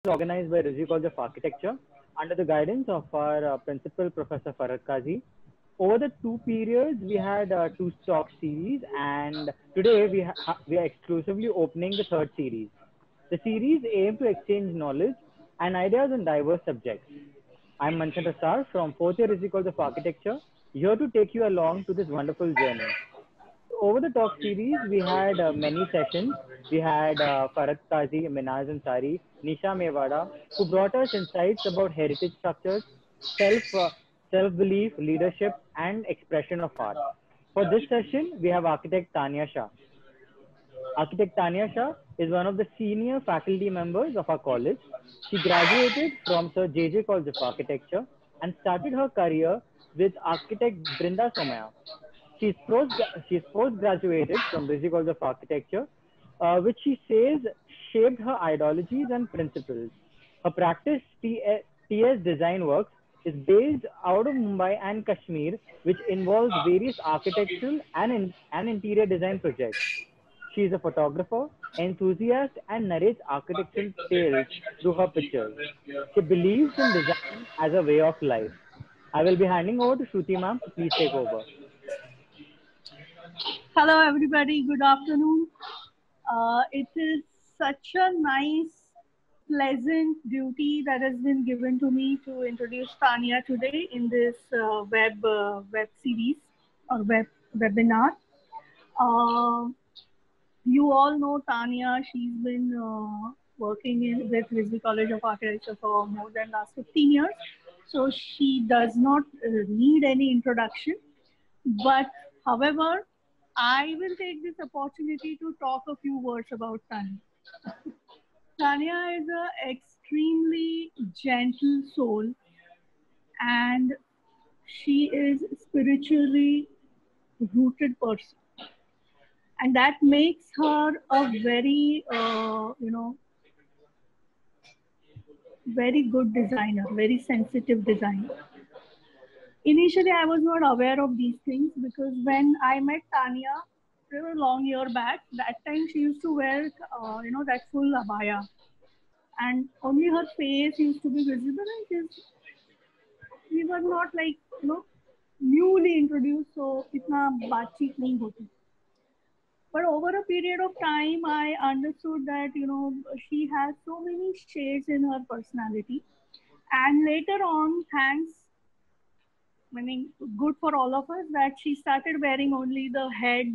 organized by Rizvi College of Architecture under the guidance of our principal, Professor Farhad Qazi. Over the two periods, we had two talk series, and today we are exclusively opening the third series. The series aims to exchange knowledge and ideas on diverse subjects. I'm Manchan Rasar from 4th year Rizvi College of Architecture, here to take you along to this wonderful journey. Over the talk series, we had many sessions. We had Farhad Qazi, Minaz Ansari, Nisha Mewada, who brought us insights about heritage structures, self, uh, self-belief, leadership, and expression of art. For this session, we have architect Tanya Shah. Architect Tanya Shah is one of the senior faculty members of our college. She graduated from Sir J.J. College of Architecture and started her career with architect Brinda Somaya. She's post-graduated from Rizvi College of Architecture, which she says shaped her ideologies and principles. Her practice, TS Design Works, is based out of Mumbai and Kashmir, which involves various architectural and interior design projects. She is a photographer, enthusiast, and narrates architectural tales through her pictures. She believes in design as a way of life. I will be handing over to Shruti ma'am, so please take over. Hello, everybody. Good afternoon. It is such a nice, pleasant duty that has been given to me to introduce Tanya today in this web series or webinar. You all know Tanya. She's been working with Rizvi College of Architecture for more than last 15 years. So she does not need any introduction. But however, I will take this opportunity to talk a few words about Tanya. Tanya is an extremely gentle soul, and she is spiritually rooted person, and that makes her a very, very good designer, very sensitive designer. Initially, I was not aware of these things because when I met Tanya, a long year back, that time she used to wear, that full abaya, and only her face used to be visible, and we were not like, newly introduced, so itna baatcheet nahi hoti. But over a period of time, I understood that, she has so many shades in her personality. And later on, thanks, meaning good for all of us, that she started wearing only the head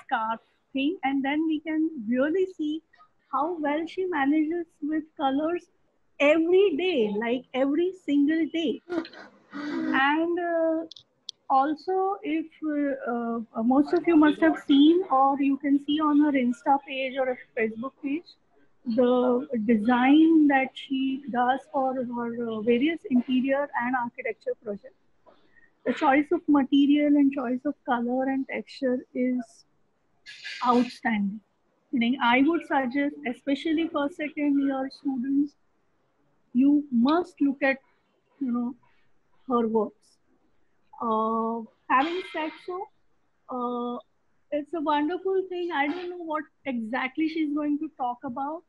scarf thing, and then we can really see how well she manages with colors every day, like every single day. And also, if most of you must have seen, or you can see on her Insta page or a Facebook page, the design that she does for her various interior and architecture projects. The choice of material and choice of color and texture is outstanding. Meaning, I would suggest, especially for second year students, you must look at, her works. Having said so, it's a wonderful thing. I don't know what exactly she's going to talk about,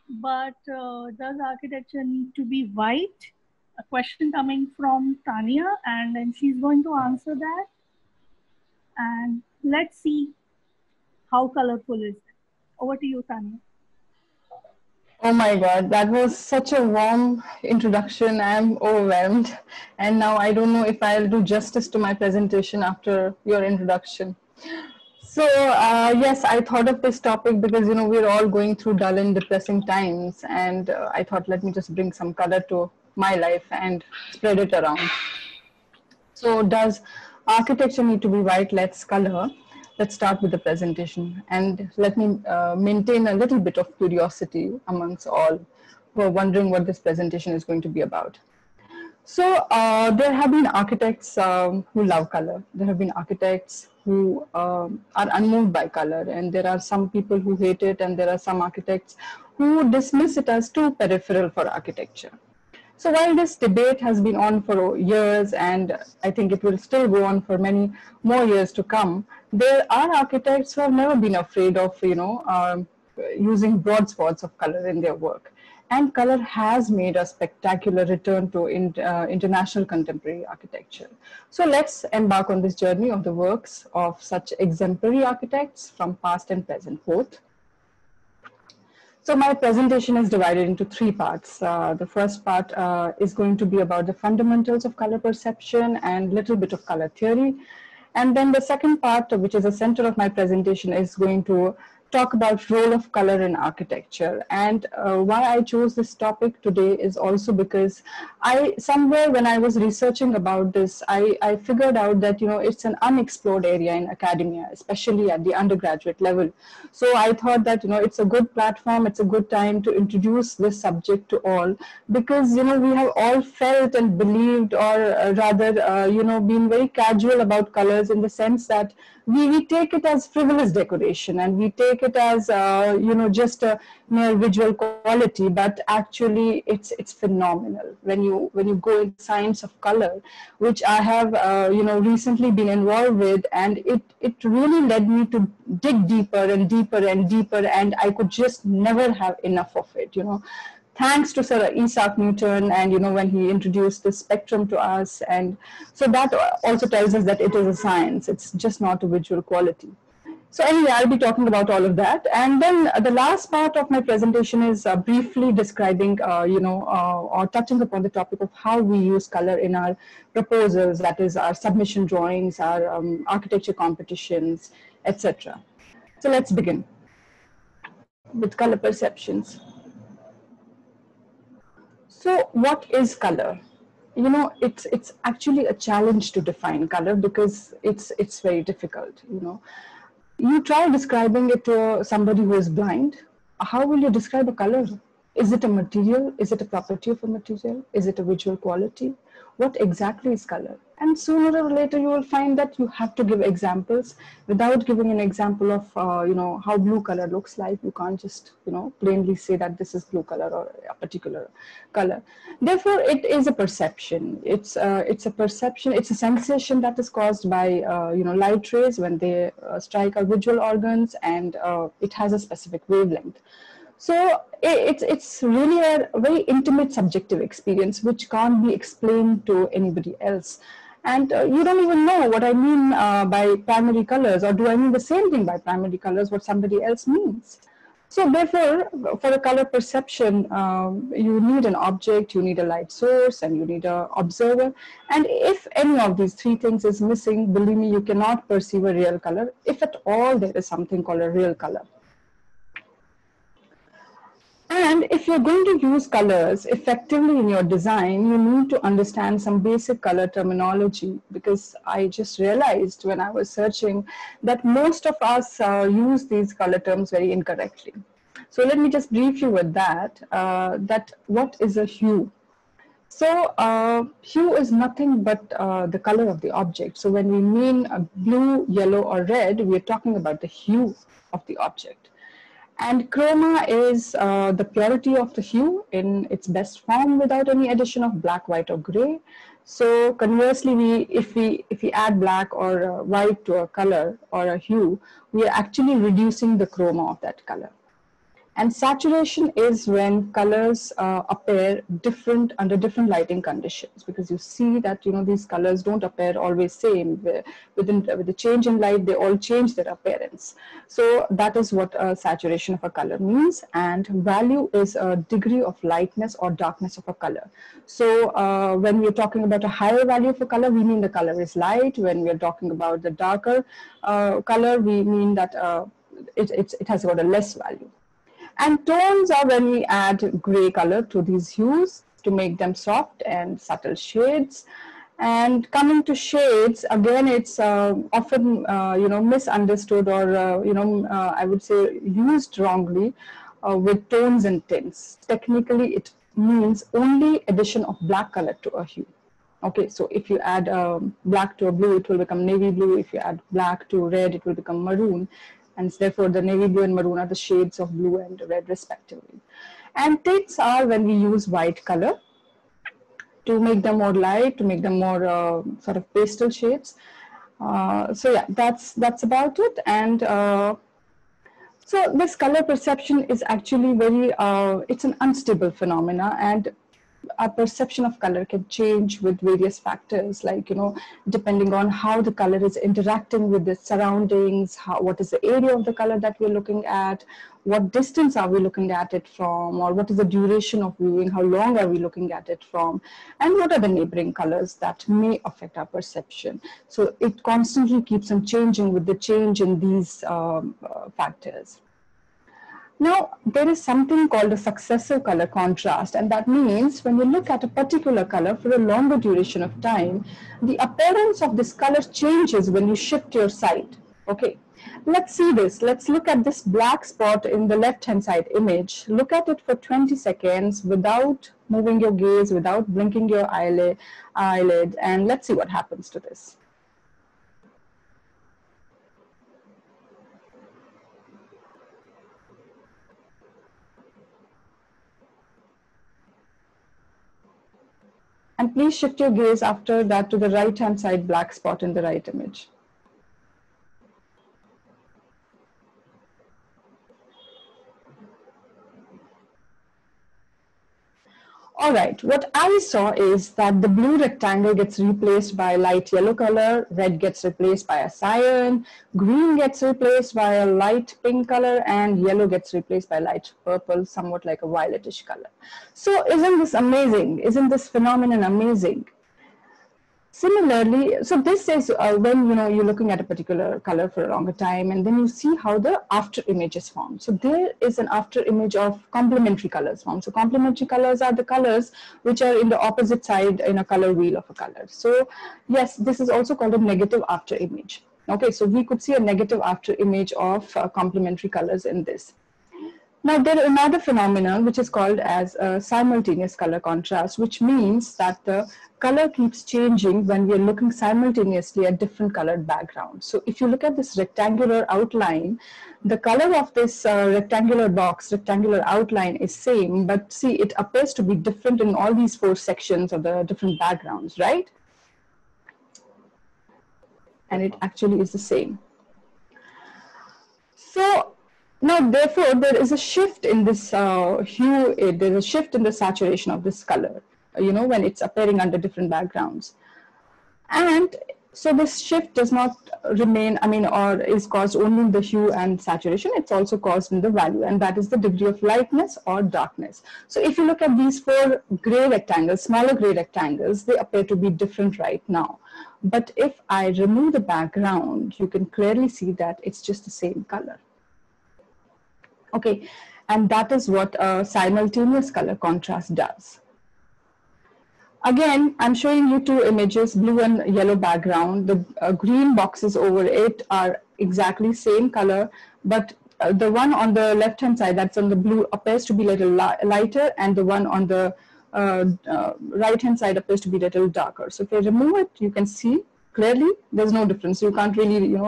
but does architecture need to be white? A question coming from Tanya, and then she's going to answer that. And let's see how colorful is it. Over to you, Tanya. Oh my God, that was such a warm introduction. I'm overwhelmed. And now I don't know if I'll do justice to my presentation after your introduction. So yes, I thought of this topic because, we're all going through dull and depressing times. And I thought, let me just bring some color to my life and spread it around. So does architecture need to be white? Let's color. Let's start with the presentation, and let me maintain a little bit of curiosity amongst all who are wondering what this presentation is going to be about. So there have been architects who love color. There have been architects who are unmoved by color, and there are some people who hate it, and there are some architects who dismiss it as too peripheral for architecture. So while this debate has been on for years, and I think it will still go on for many more years to come, there are architects who have never been afraid of, using broad swaths of color in their work. and color has made a spectacular return to international contemporary architecture. So let's embark on this journey of the works of such exemplary architects from past and present both. So my presentation is divided into three parts. The first part is going to be about the fundamentals of color perception and little bit of color theory. And then the second part, which is the center of my presentation, is going to talk about role of color in architecture. And why I chose this topic today is also because somewhere when I was researching about this, I figured out that, it's an unexplored area in academia, especially at the undergraduate level. So I thought that, it's a good platform, it's a good time to introduce this subject to all, because, we have all felt and believed, or rather, been very casual about colors, in the sense that we take it as frivolous decoration, and we take it as just a mere visual quality, but actually it's phenomenal when you go into science of color, which I have recently been involved with, and it really led me to dig deeper and deeper and deeper, and I could just never have enough of it. Thanks to Sir Isaac Newton, and when he introduced the spectrum to us, and so that also tells us that it is a science, it's just not a visual quality. So anyway, I'll be talking about all of that, and then the last part of my presentation is briefly describing or touching upon the topic of how we use color in our proposals, that is our submission drawings, our architecture competitions, etc. So let's begin with color perceptions. So what is color? It's actually a challenge to define color, because it's very difficult. You try describing it to somebody who is blind. How will you describe a color? Is it a material? Is it a property of a material? Is it a visual quality? What exactly is color? And sooner or later you will find that you have to give examples. Without giving an example of how blue color looks like, you can't just plainly say that this is blue color or a particular color. Therefore, it is a perception. It's a perception. It's a sensation that is caused by light rays when they strike our visual organs, and it has a specific wavelength. So it's really a very intimate subjective experience, which can't be explained to anybody else. And you don't even know what I mean by primary colors, or do I mean the same thing by primary colors, what somebody else means. So therefore, for a color perception, you need an object, you need a light source, and you need an observer. And if any of these three things is missing, believe me, you cannot perceive a real color, if at all there is something called a real color. And if you're going to use colors effectively in your design, you need to understand some basic color terminology, because I just realized when I was searching that most of us use these color terms very incorrectly. So let me just brief you with that, that what is a hue? So hue is nothing but the color of the object. So when we mean blue, yellow, or red, we are talking about the hue of the object. And chroma is the purity of the hue in its best form, without any addition of black, white, or gray. So conversely, if we add black or white to a color or a hue, we are actually reducing the chroma of that color. And saturation is when colors appear different under different lighting conditions, because you see that these colors don't appear always same. With the change in light, they all change their appearance. So that is what saturation of a color means. And value is a degree of lightness or darkness of a color. So when we're talking about a higher value of a color, we mean the color is light. When we're talking about the darker color, we mean that it has got a less value. And tones are when we add gray color to these hues to make them soft and subtle shades. And coming to shades, again, it's often misunderstood, or I would say used wrongly with tones and tints. Technically, it means only addition of black color to a hue. Okay, so if you add black to a blue, it will become navy blue. If you add black to red, it will become maroon. And therefore, the navy blue and maroon are the shades of blue and red, respectively. And tints are when we use white color to make them more light, to make them more sort of pastel shades. So yeah, that's about it. And So this color perception is actually very, it's an unstable phenomena, and our perception of color can change with various factors, like, depending on how the color is interacting with the surroundings, what is the area of the color that we're looking at, what distance are we looking at it from, or what is the duration of viewing, how long are we looking at it from, and what are the neighboring colors that may affect our perception. So it constantly keeps on changing with the change in these factors. Now, there is something called a successive color contrast, and that means when you look at a particular color for a longer duration of time, the appearance of this color changes when you shift your sight. Okay, let's see this. Let's look at this black spot in the left-hand side image. Look at it for 20 seconds without moving your gaze, without blinking your eyelid, and let's see what happens to this. And please shift your gaze after that to the right-hand side black spot in the right image. All right, what I saw is that the blue rectangle gets replaced by light yellow color, red gets replaced by a cyan, green gets replaced by a light pink color, and yellow gets replaced by light purple, somewhat like a violetish color. So isn't this amazing? Isn't this phenomenon amazing? Similarly, so this is when you're looking at a particular color for a longer time, and then you see how the after image is formed. So there is an after image of complementary colors formed. So complementary colors are the colors which are in the opposite side in a color wheel of a color. So yes, this is also called a negative after image. Okay, so we could see a negative after image of complementary colors in this. Now, there is another phenomenon which is called as a simultaneous color contrast, which means that the color keeps changing when we are looking simultaneously at different colored backgrounds. So if you look at this rectangular outline, the color of this rectangular box, rectangular outline is same, but see, it appears to be different in all these 4 sections of the different backgrounds, right? And it actually is the same. So now, therefore, there is a shift in this hue, there is a shift in the saturation of this color, when it's appearing under different backgrounds. And so this shift does not remain, or is caused only in the hue and saturation, it's also caused in the value, and that is the degree of lightness or darkness. So if you look at these 4 gray rectangles, smaller gray rectangles, they appear to be different right now. But if I remove the background, you can clearly see that it's just the same color. Okay, and that is what a simultaneous color contrast does. Again, I'm showing you 2 images, blue and yellow background. The green boxes over it are exactly same color, but the one on the left-hand side, that's on the blue, appears to be a little lighter, and the one on the right-hand side appears to be a little darker. So if I remove it, you can see clearly there's no difference. You can't really,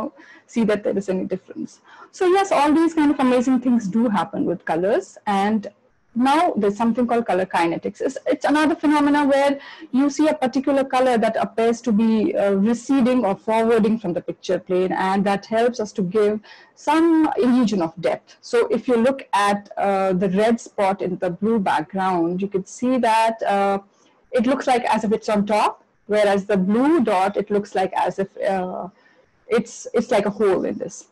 see that there is any difference. So yes, all these kind of amazing things do happen with colors. And now there's something called color kinetics. It's another phenomena where you see a particular color that appears to be receding or forwarding from the picture plane, and that helps us to give some illusion of depth. So if you look at the red spot in the blue background, you can see that it looks like as if it's on top, whereas the blue dot, it looks like as if it's like a hole in this.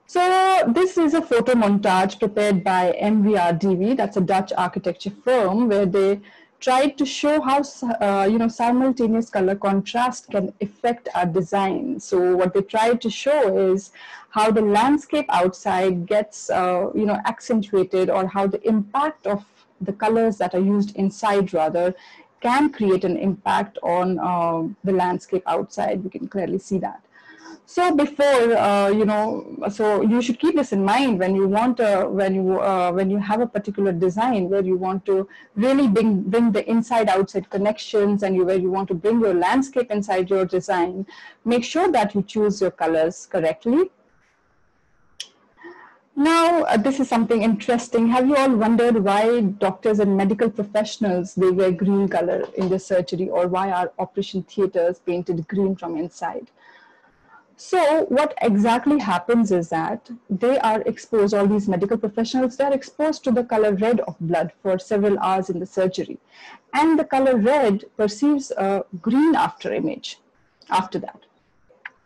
So this is a photo montage prepared by MVRDV, that's a Dutch architecture firm, where they tried to show how simultaneous color contrast can affect our design. So what they tried to show is how the landscape outside gets accentuated, or how the impact of the colors that are used inside rather can create an impact on the landscape outside. We can clearly see that. So before, so you should keep this in mind when you want when you have a particular design where you want to really bring the inside-outside connections, and where you want to bring your landscape inside your design. Make sure that you choose your colors correctly. Now, this is something interesting. Have you all wondered why doctors and medical professionals, they wear green color in their surgery, or why are operation theaters painted green from inside? So what exactly happens is that they are exposed, all these medical professionals, they are exposed to the color red of blood for several hours in the surgery. And the color red perceives a green after image after that.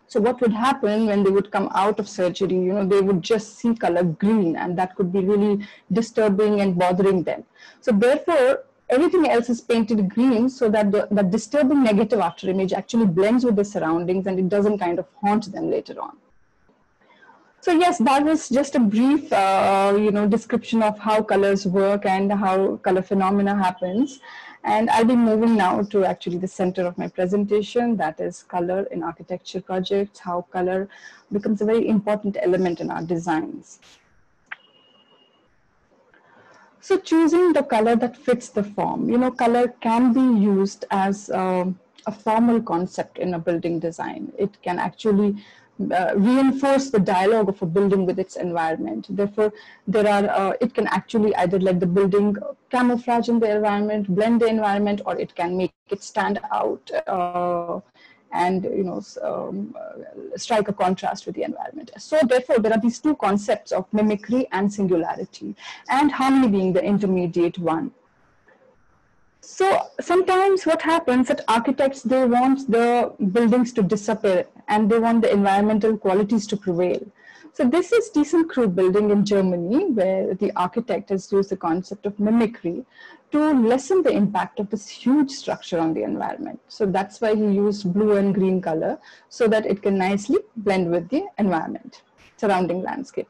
So what would happen when they would come out of surgery, they would just see color green, and that could be really disturbing and bothering them. So therefore, everything else is painted green so that the disturbing negative after image actually blends with the surroundings and it doesn't kind of haunt them later on. So yes, that was just a brief, description of how colors work and how color phenomena happens. And I'll be moving now to actually the center of my presentation, that is color in architecture projects, how color becomes a very important element in our designs. So choosing the color that fits the form, color can be used as a formal concept in a building design. It can actually reinforce the dialogue of a building with its environment. Therefore, it can actually either let the building camouflage in the environment, blend the environment, or it can make it stand out and strike a contrast with the environment. So therefore, there are these two concepts of mimicry and singularity, and harmony being the intermediate one. So sometimes what happens that architects, they want the buildings to disappear and they want the environmental qualities to prevail. So this is ThyssenKrupp building in Germany, where the architect has used the concept of mimicry to lessen the impact of this huge structure on the environment. So that's why he used blue and green color so that it can nicely blend with the environment, surrounding landscape.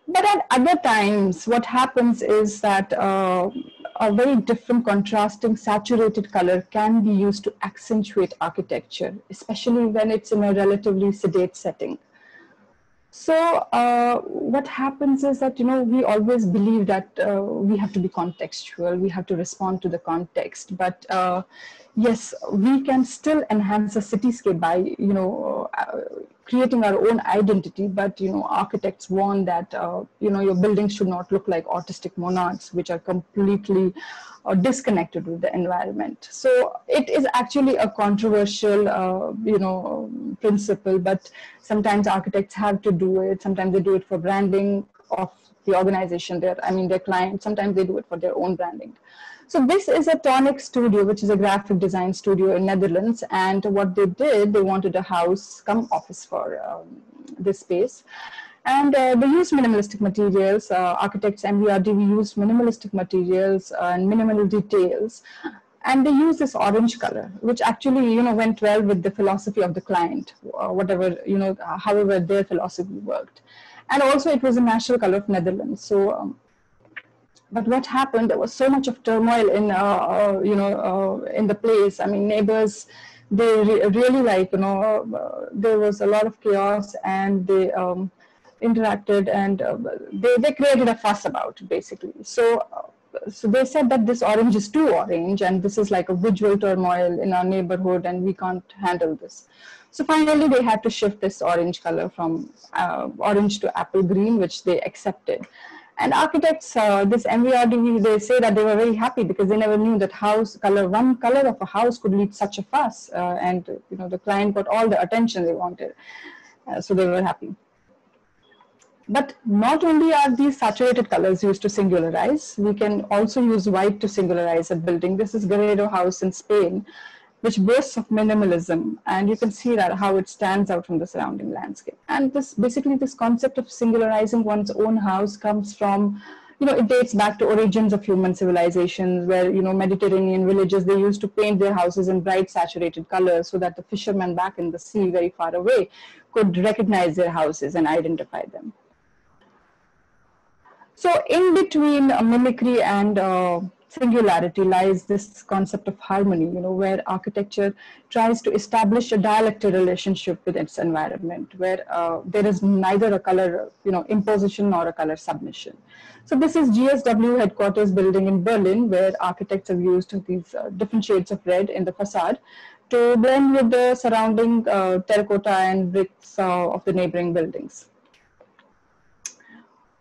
But at other times, what happens is that a very different contrasting saturated color can be used to accentuate architecture, especially when it's in a relatively sedate setting. So what happens is that, we always believe that we have to be contextual, we have to respond to the context. But yes, we can still enhance a cityscape by, creating our own identity. But, architects warn that, your buildings should not look like autistic monarchs, which are completely disconnected with the environment. So it is actually a controversial, principle, but sometimes architects have to do it. Sometimes they do it for branding of the organization, their client. Sometimes they do it for their own branding. So this is a Tonic studio, which is a graphic design studio in Netherlands. And what they did, they wanted a house come office for this space. And they used minimalistic materials. Architects MVRDV used minimalistic materials and minimal details. And they used this orange color, which actually, went well with the philosophy of the client, whatever, however their philosophy worked. And also it was a national color of Netherlands. So, but what happened, there was so much of turmoil in, in the place. I mean, neighbors, they really there was a lot of chaos, and they interacted, and they created a fuss about it, basically. So they said that this orange is too orange, and this is like a visual turmoil in our neighborhood, and we can't handle this. So finally, they had to shift this orange color from orange to apple green, which they accepted. And architects, this MVRDV, they say that they were very happy because they never knew that one color of a house could lead such a fuss. And the client got all the attention they wanted. So they were happy. But not only are these saturated colors used to singularize, we can also use white to singularize a building. This is Guerrero House in Spain, which boasts of minimalism, and you can see that how it stands out from the surrounding landscape. And this concept of singularizing one's own house comes from, it dates back to origins of human civilizations, where, Mediterranean villages, they used to paint their houses in bright saturated colors so that the fishermen back in the sea very far away could recognize their houses and identify them. So in between mimicry and singularity lies this concept of harmony, where architecture tries to establish a dialectic relationship with its environment, where there is neither a color, imposition nor a color submission. So this is GSW headquarters building in Berlin, where architects have used these different shades of red in the facade to blend with the surrounding terracotta and bricks of the neighboring buildings.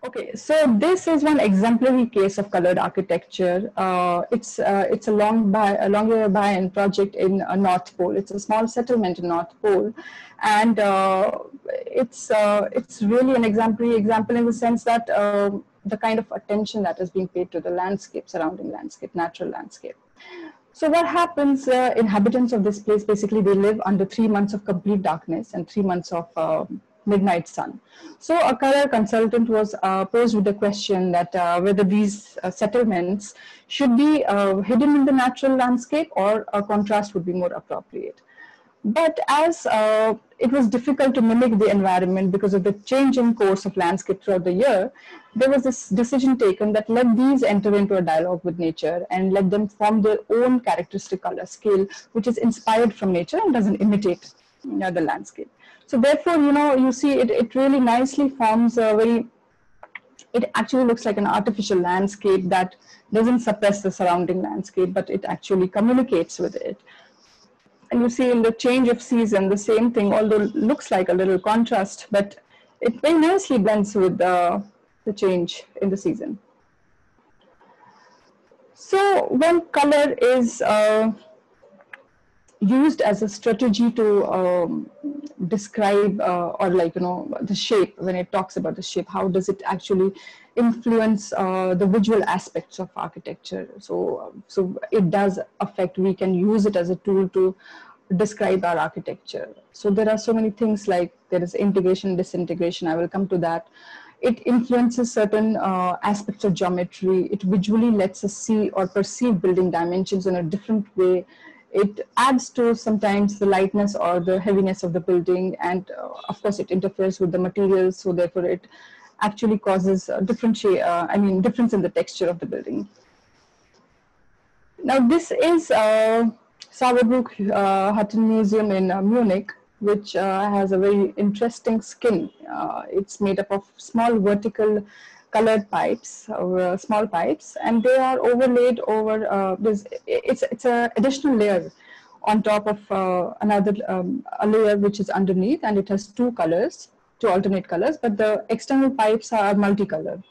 Okay, so this is one exemplary case of colored architecture. It's a Longyearbyen project in North Pole. It's a small settlement in North Pole, and it's really an exemplary example in the sense that the kind of attention that is being paid to the landscape, surrounding landscape, natural landscape. So what happens, inhabitants of this place, basically they live under 3 months of complete darkness and 3 months of midnight sun. So a color consultant was posed with the question that whether these settlements should be hidden in the natural landscape or a contrast would be more appropriate. But as it was difficult to mimic the environment because of the changing course of landscape throughout the year, there was this decision taken that let these enter into a dialogue with nature and let them form their own characteristic color scale, which is inspired from nature and doesn't imitate the landscape. So therefore, you see it really nicely forms a very, it actually looks like an artificial landscape that doesn't suppress the surrounding landscape, but it actually communicates with it. And you see in the change of season, the same thing, although looks like a little contrast, but it very nicely blends with the change in the season. So when color is used as a strategy to describe or the shape, when it talks about the shape, how does it actually influence the visual aspects of architecture? So it does affect, we can use it as a tool to describe our architecture. So there are so many things, like there is integration, disintegration, I will come to that. It influences certain aspects of geometry. It visually lets us see or perceive building dimensions in a different way. It adds to sometimes the lightness or the heaviness of the building, and of course it interferes with the materials, so therefore it actually causes a difference in the texture of the building. Now this is Strassbourg Hutton Museum in Munich, which has a very interesting skin. It's made up of small vertical colored pipes, or small pipes, and they are overlaid over it's an additional layer on top of another a layer which is underneath, and it has two alternate colors, but the external pipes are multicolored.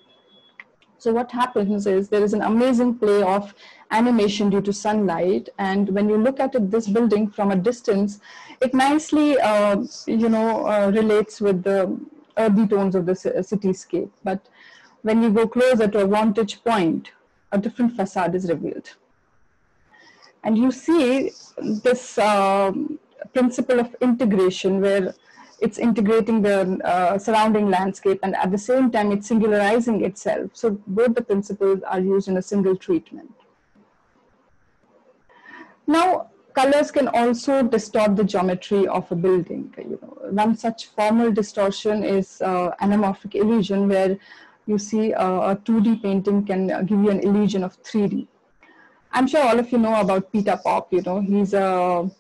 So what happens is there is an amazing play of animation due to sunlight, and when you look at this building from a distance, it nicely relates with the earthy tones of the cityscape. But when you go closer to a vantage point, a different facade is revealed. And you see this principle of integration, where it's integrating the surrounding landscape, and at the same time it's singularizing itself. So both the principles are used in a single treatment. Now, colors can also distort the geometry of a building. One such formal distortion is anamorphic illusion, where you see a 2D painting can give you an illusion of 3D. I'm sure all of you know about Peter Pop. He's an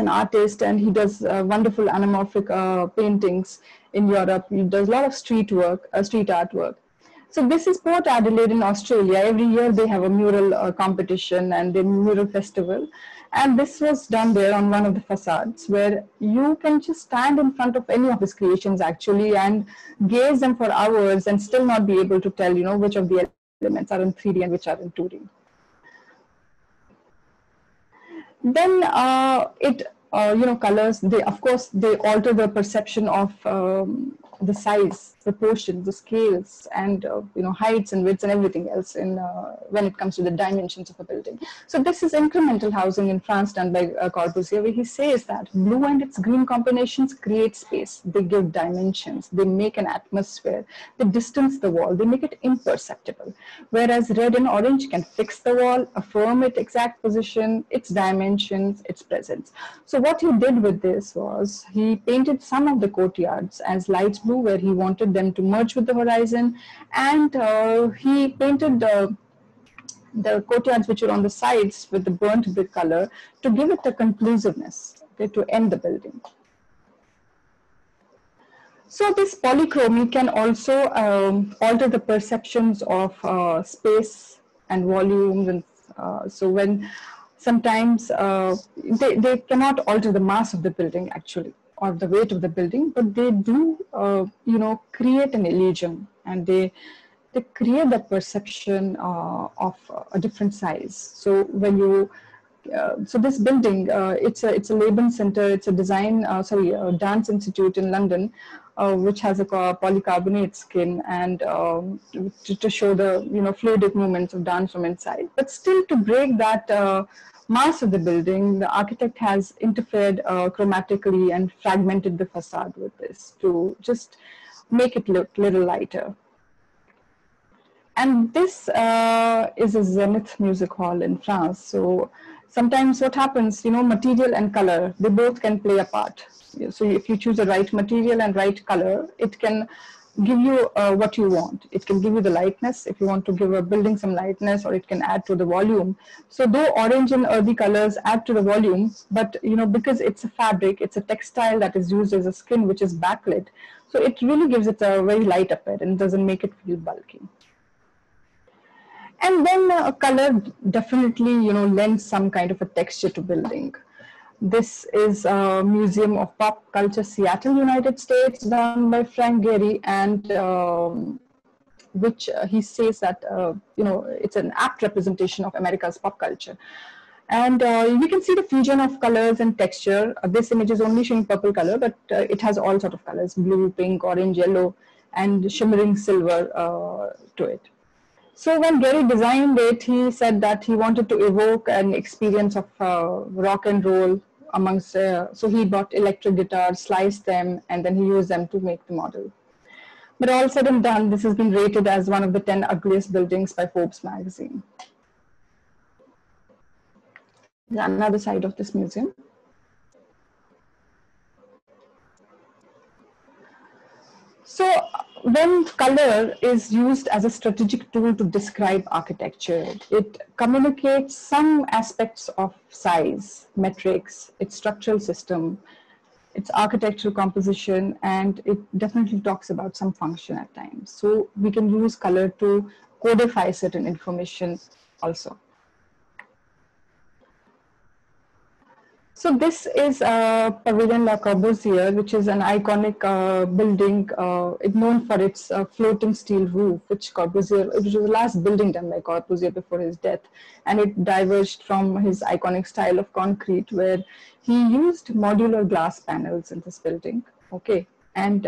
artist, and he does wonderful anamorphic paintings in Europe. He does a lot of street artwork. So this is Port Adelaide in Australia. Every year they have a mural competition and a mural festival. And this was done there on one of the facades, where you can just stand in front of any of his creations actually and gaze them for hours and still not be able to tell, which of the elements are in 3D and which are in 2D. Then colors, they alter the perception of the size, proportions, the scales, and heights and widths and everything else when it comes to the dimensions of a building. So this is incremental housing in France, done by Corbusier, where he says that blue and its green combinations create space. They give dimensions. They make an atmosphere. They distance the wall. They make it imperceptible. Whereas red and orange can fix the wall, affirm its exact position, its dimensions, its presence. So what he did with this was he painted some of the courtyards as light blue, where he wanted them to merge with the horizon, and he painted the courtyards which were on the sides with the burnt brick color to give it a conclusiveness, to end the building. So this polychromy can also alter the perceptions of space and volumes, and so when sometimes they cannot alter the mass of the building actually, or the weight of the building, but they do create an illusion and they create that perception of a different size. So when you so this building, it's a Laban Center. It's a dance institute in London, which has a polycarbonate skin and to show the fluidic movements of dance from inside. But still, to break that mass of the building, the architect has interfered chromatically and fragmented the facade with this to just make it look a little lighter. And this is a Zenith music hall in France. So sometimes what happens, material and color, they both can play a part. So if you choose the right material and right color, it can give you what you want. It can give you the lightness if you want to give a building some lightness, or it can add to the volume. So though orange and earthy colors add to the volume, but because it's a fabric, it's a textile that is used as a skin which is backlit, so it really gives it a very light appearance and doesn't make it feel bulky. And then color definitely, lends some kind of a texture to building. This is a Museum of Pop Culture, Seattle, United States, done by Frank Gehry, and which he says that, it's an apt representation of America's pop culture. And we can see the fusion of colors and texture. This image is only showing purple color, but it has all sorts of colors, blue, pink, orange, yellow, and shimmering silver to it. So when Gehry designed it, he said that he wanted to evoke an experience of rock and roll amongst, so he bought electric guitars, sliced them, and then he used them to make the model. But all said and done, this has been rated as one of the 10 ugliest buildings by Forbes magazine. There's another side of this museum. So when color is used as a strategic tool to describe architecture, it communicates some aspects of size, metrics, its structural system, its architectural composition, and it definitely talks about some function at times. So we can use color to codify certain information also. So this is Pavilion Le Corbusier, which is an iconic building. It's known for its floating steel roof, which was the last building done by Corbusier before his death. And it diverged from his iconic style of concrete, where he used modular glass panels in this building. Okay. And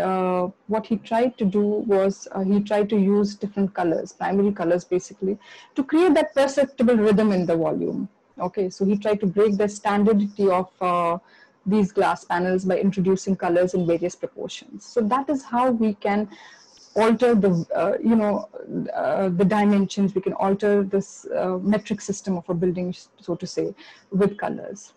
what he tried to do was he tried to use different colors, primary colors basically, to create that perceptible rhythm in the volume. Okay, so he tried to break the standardity of these glass panels by introducing colors in various proportions. So that is how we can alter the, the dimensions. We can alter this metric system of a building, so to say, with colors.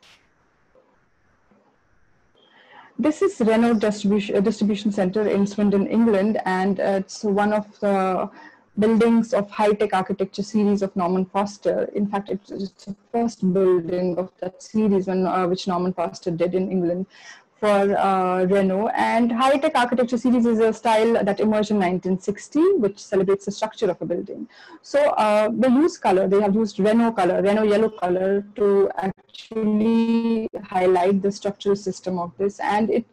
This is Renault Distribution Center in Swindon, England, and it's one of the buildings of high-tech architecture series of Norman Foster. In fact, it's the first building of that series which Norman Foster did in England for Renault. And high-tech architecture series is a style that emerged in 1960, which celebrates the structure of a building. So they use color. They have used Renault color, Renault yellow color, to actually highlight the structural system of this, and it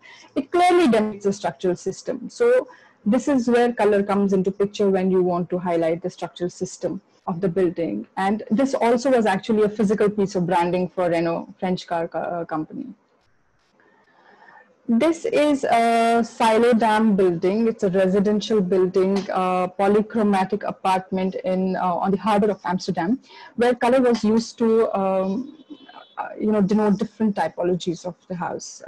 clearly demonstrates the structural system. So this is where color comes into picture when you want to highlight the structural system of the building. And this also was actually a physical piece of branding for Renault, French car company. This is a silo dam building. It's a residential building, polychromatic apartment on the harbor of Amsterdam, where color was used to denote different typologies of the house.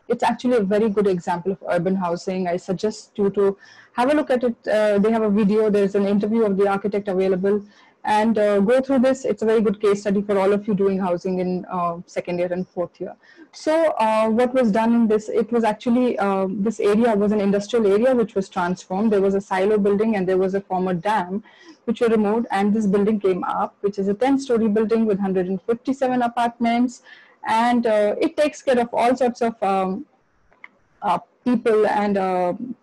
It's actually a very good example of urban housing. I suggest you to have a look at it. They have a video. There's an interview of the architect available, and go through this. It's a very good case study for all of you doing housing in second year and fourth year. So what was done in this, it was actually, this area was an industrial area which was transformed. There was a silo building and there was a former dam which were removed, and this building came up, which is a 10-story building with 157 apartments. And it takes care of all sorts of people, and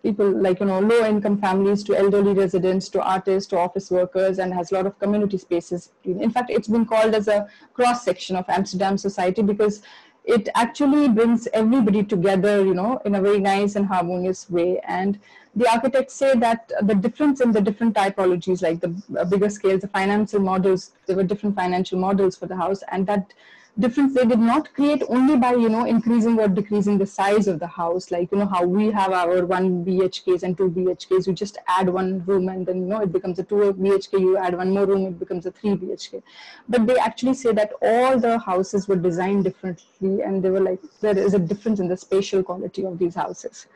people like, low-income families, to elderly residents, to artists, to office workers, and has a lot of community spaces. In fact, it's been called as a cross-section of Amsterdam society, because it actually brings everybody together, you know, in a very nice and harmonious way. And the architects say that the difference in the different typologies, like the bigger scales, the financial models, there were different financial models for the house, and that difference they did not create only by, you know, increasing or decreasing the size of the house, like, you know, how we have our 1 BHKs and 2 BHKs. You just add one room and then, you know, it becomes a 2 BHK, you add one more room, it becomes a 3 BHK. But they actually say that all the houses were designed differently, and they were like, there is a difference in the spatial quality of these houses.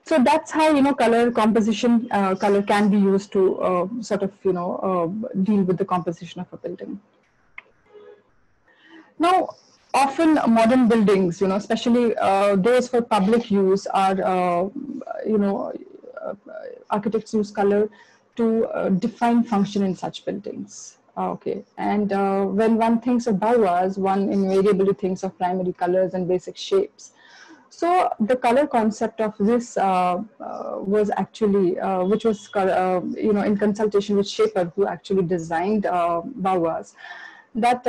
So that's how, you know, color composition, color can be used to sort of, you know, deal with the composition of a building. Now, often modern buildings, you know, especially those for public use, are, you know, architects use color to define function in such buildings. Okay, and when one thinks of Bauhaus, one invariably thinks of primary colors and basic shapes. So the color concept of this was actually, which was, you know, in consultation with Schaefer, who actually designed Bauhaus, that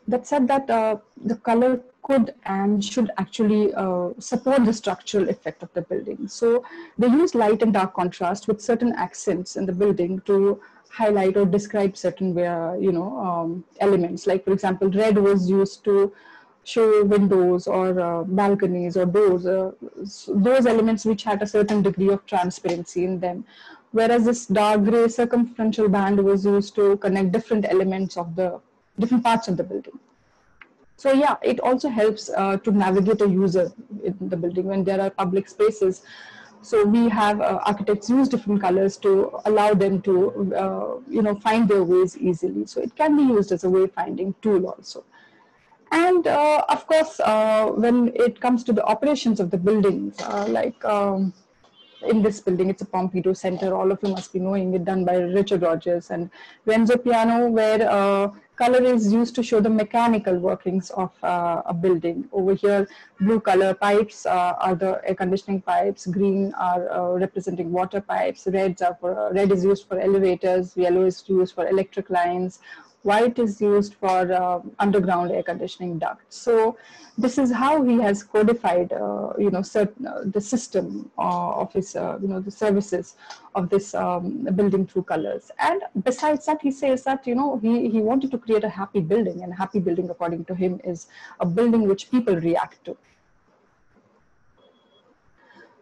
that said that the color could and should actually support the structural effect of the building. So they use light and dark contrast with certain accents in the building to highlight or describe certain, you know, elements. Like, for example, red was used to show windows or balconies or doors, those elements which had a certain degree of transparency in them. Whereas this dark gray circumferential band was used to connect different elements of the different parts of the building. So yeah, it also helps to navigate a user in the building when there are public spaces. So we have architects use different colors to allow them to, you know, find their ways easily. So it can be used as a wayfinding tool also. And of course, when it comes to the operations of the buildings, like in this building, it's a Pompidou Center. All of you must be knowing it, done by Richard Rogers and Renzo Piano, where color is used to show the mechanical workings of a building. Over here, blue color pipes are the air conditioning pipes. Green are representing water pipes. Red is used for elevators. Yellow is used for electric lines. White is used for underground air conditioning ducts. So this is how he has codified, you know, the system of his, you know, the services of this building through colors. And besides that, he says that, you know, he wanted to create a happy building, and a happy building, according to him, is a building which people react to.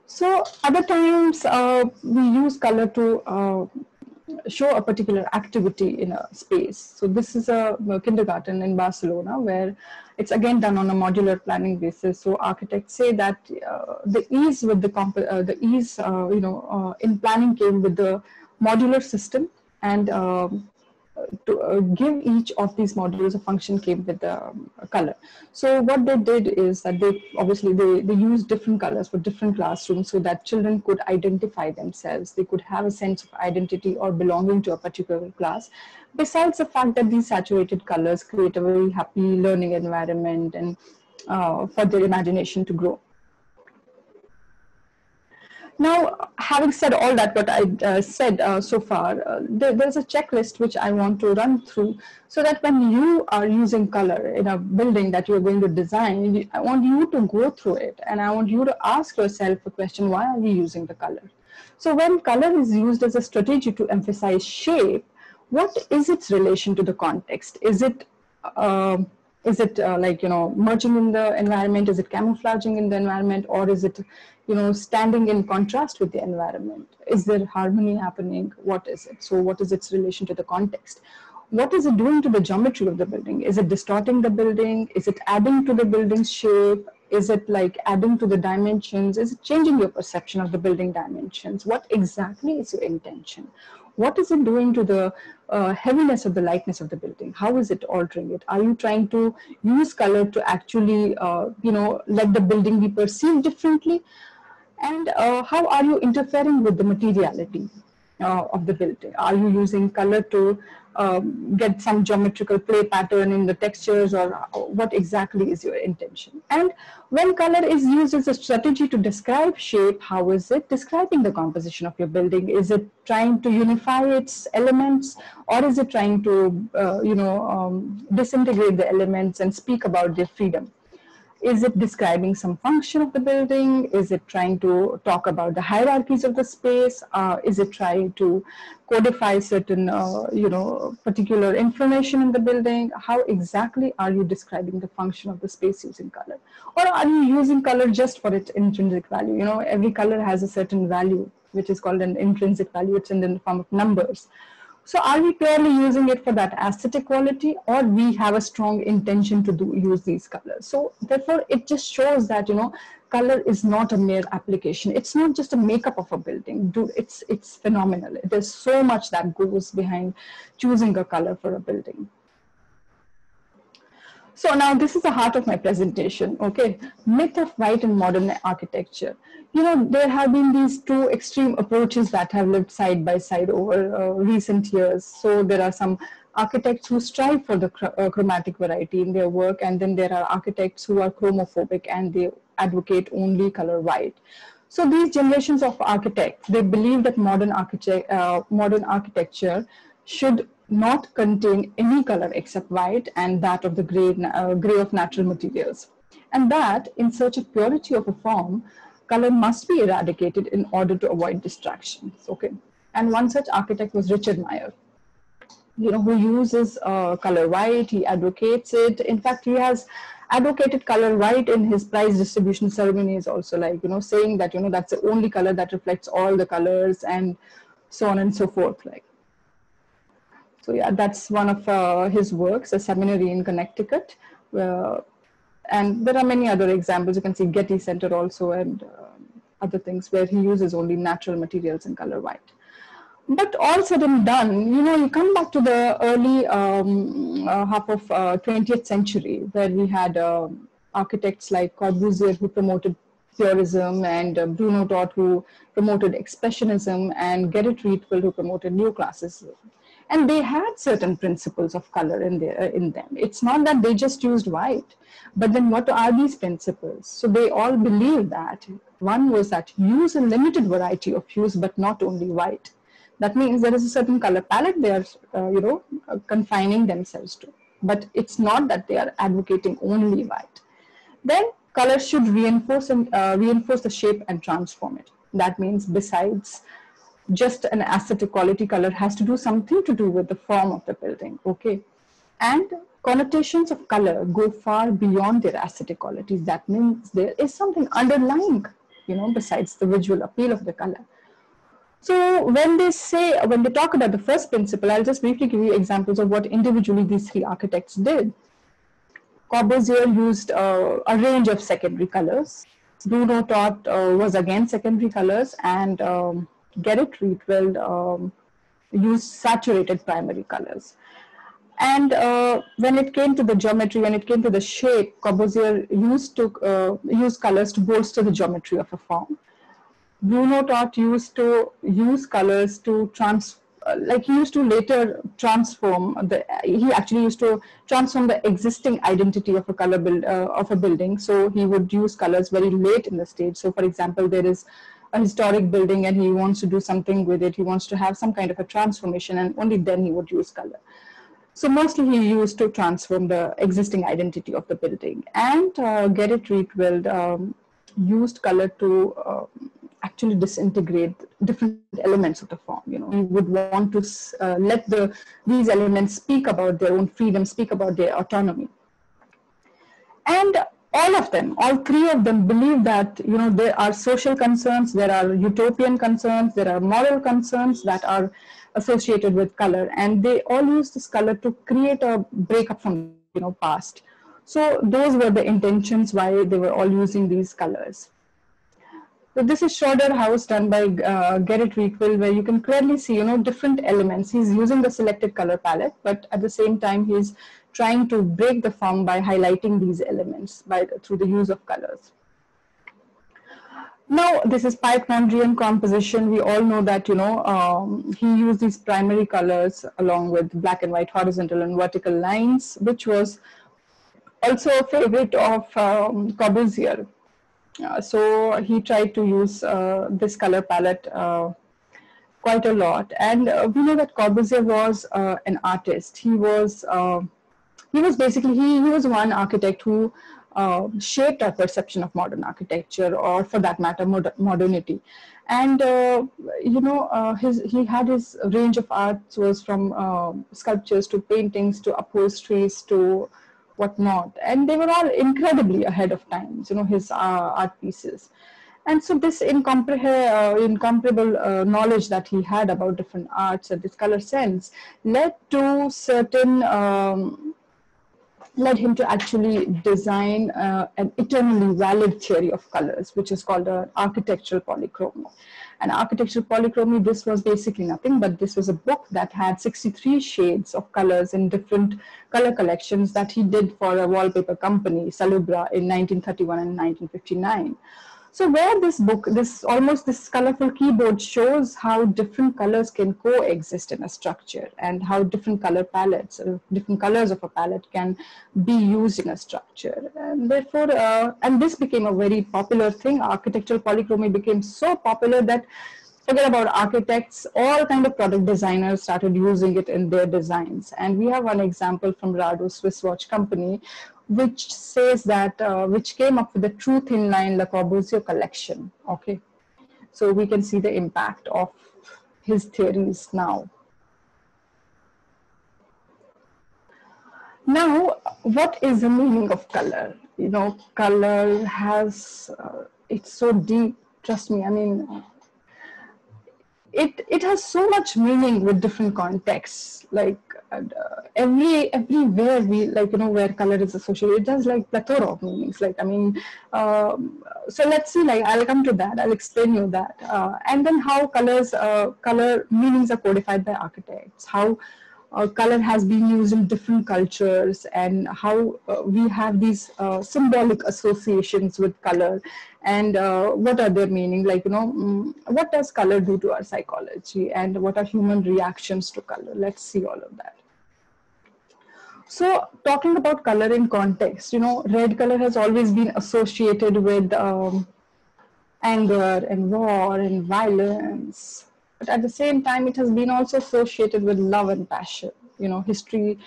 So other times we use color to show a particular activity in a space. So this is a kindergarten in Barcelona, where it's again done on a modular planning basis. So architects say that the ease with the ease, you know, in planning came with the modular system, and to give each of these modules a function came with a color. So what they did is that they obviously they used different colors for different classrooms so that children could identify themselves. They could have a sense of identity or belonging to a particular class. Besides the fact that these saturated colors create a very happy learning environment and for their imagination to grow. Now, having said all that, what I said so far, there's a checklist which I want to run through, so that when you are using color in a building that you're going to design, I want you to go through it, and I want you to ask yourself a question: why are we using the color? So when color is used as a strategy to emphasize shape, what is its relation to the context? Is it like, you know, merging in the environment? Is it camouflaging in the environment? Or is it, you know, standing in contrast with the environment? Is there harmony happening? What is it? So what is its relation to the context? What is it doing to the geometry of the building? Is it distorting the building? Is it adding to the building's shape? Is it like adding to the dimensions? Is it changing your perception of the building dimensions? What exactly is your intention? What is it doing to the heaviness of the lightness of the building? How is it altering it? Are you trying to use color to actually, you know, let the building be perceived differently? And how are you interfering with the materiality? of the building? Are you using color to get some geometrical play pattern in the textures, or what exactly is your intention? And when color is used as a strategy to describe shape, how is it describing the composition of your building? Is it trying to unify its elements, or is it trying to disintegrate the elements and speak about their freedom? Is it describing some function of the building? Is it trying to talk about the hierarchies of the space? Is it trying to codify certain, particular information in the building? How exactly are you describing the function of the space using color? Or are you using color just for its intrinsic value? You know, every color has a certain value, which is called an intrinsic value. It's in the form of numbers. So are we purely using it for that aesthetic quality, or we have a strong intention to use these colors? So therefore, it just shows that, color is not a mere application. It's not just a makeup of a building. It's phenomenal. There's so much that goes behind choosing a color for a building. So now this is the heart of my presentation, okay? Myth of white in modern architecture. You know, there have been these two extreme approaches that have lived side by side over recent years. So there are some architects who strive for the chromatic variety in their work, and then there are architects who are chromophobic and they advocate only color white. So these generations of architects, they believe that modern architecture should not contain any color except white and that of the gray of natural materials. And that, in search of purity of a form, color must be eradicated in order to avoid distractions. Okay. And one such architect was Richard Meyer, who uses color white. He advocates it. In fact, he has advocated color white in his prize distribution ceremonies also, like, saying that, that's the only color that reflects all the colors, and so on and so forth. Like, so yeah, that's one of his works, a seminary in Connecticut. And there are many other examples. You can see Getty Center also, and other things where he uses only natural materials in color white. But all said and done, you come back to the early half of 20th century, where we had architects like Corbusier, who promoted purism, and Bruno Dott, who promoted expressionism, and Gerrit Rietveld, who promoted neoclassicism. And they had certain principles of color in them. It's not that they just used white, but then what are these principles? So they all believe that one was that use a limited variety of hues, but not only white. That means there is a certain color palette they are, confining themselves to. But it's not that they are advocating only white. Then color should reinforce the shape and transform it. That means besides just an aesthetic quality, color has to do something to do with the form of the building, okay? And connotations of color go far beyond their aesthetic qualities. That means there is something underlying, besides the visual appeal of the color. So when they talk about the first principle, I'll just briefly give you examples of what individually these three architects did. Corbusier used a range of secondary colors. Bruno Dott was again secondary colors, and Gerrit Rietveld used saturated primary colors. And when it came to the geometry, when it came to the shape, Corbusier used colors to bolster the geometry of a form. Bruno Dott used to use colors to he used to later transform he actually used to transform the existing identity of a building. So he would use colors very late in the stage. So for example, there is a historic building and he wants to do something with it. He wants to have some kind of a transformation, and only then he would use color. So mostly he used to transform the existing identity of the building. And Gerrit Rietveld used color to actually disintegrate different elements of the form. He would want to let these elements speak about their own freedom, speak about their autonomy. And all three of them believe that, there are social concerns, there are utopian concerns, there are moral concerns that are associated with color, and they all use this color to create a breakup from, past. So those were the intentions why they were all using these colors. So this is Schroeder House done by Gerrit Rietveld, where you can clearly see, different elements. He's using the selected color palette, but at the same time, he's trying to break the form by highlighting these elements through the use of colors. Now, this is Python composition. We all know that, he used these primary colors along with black and white horizontal and vertical lines, which was also a favorite of Corbusier. So he tried to use this color palette quite a lot. And we know that Corbusier was an artist. He was basically he was one architect who shaped our perception of modern architecture, or for that matter modernity. And he had his range of arts was from sculptures to paintings to upholsteries to whatnot, and they were all incredibly ahead of times, his art pieces. And so this incomparable knowledge that he had about different arts and this color sense led to certain led him to actually design an eternally valid theory of colors, which is called architectural polychromy. And architectural polychromy, this was basically nothing, but this was a book that had 63 shades of colors in different color collections that he did for a wallpaper company, Salubra, in 1931 and 1959. So where this book, this colorful keyboard shows how different colors can coexist in a structure, and how different color palettes, different colors of a palette can be used in a structure. And therefore, and this became a very popular thing. Architectural polychromy became so popular that, forget about architects, all kind of product designers started using it in their designs. And we have one example from Rado Swiss watch company, which says that, which came up with the true thin line Le Corbusier collection. Okay, so we can see the impact of his theories now. Now, what is the meaning of color? Color has, it's so deep, trust me. I mean, it has so much meaning with different contexts. Like everywhere we where color is associated, it has like plethora of meanings. Like, I mean, so let's see. Like, I'll come to that. I'll explain you that, and then how color meanings are codified by architects. How color has been used in different cultures, and how we have these symbolic associations with color, and what are their meaning, what does color do to our psychology, and what are human reactions to color. Let's see all of that. So talking about color in context, red color has always been associated with anger and war and violence. But at the same time, it has been also associated with love and passion. History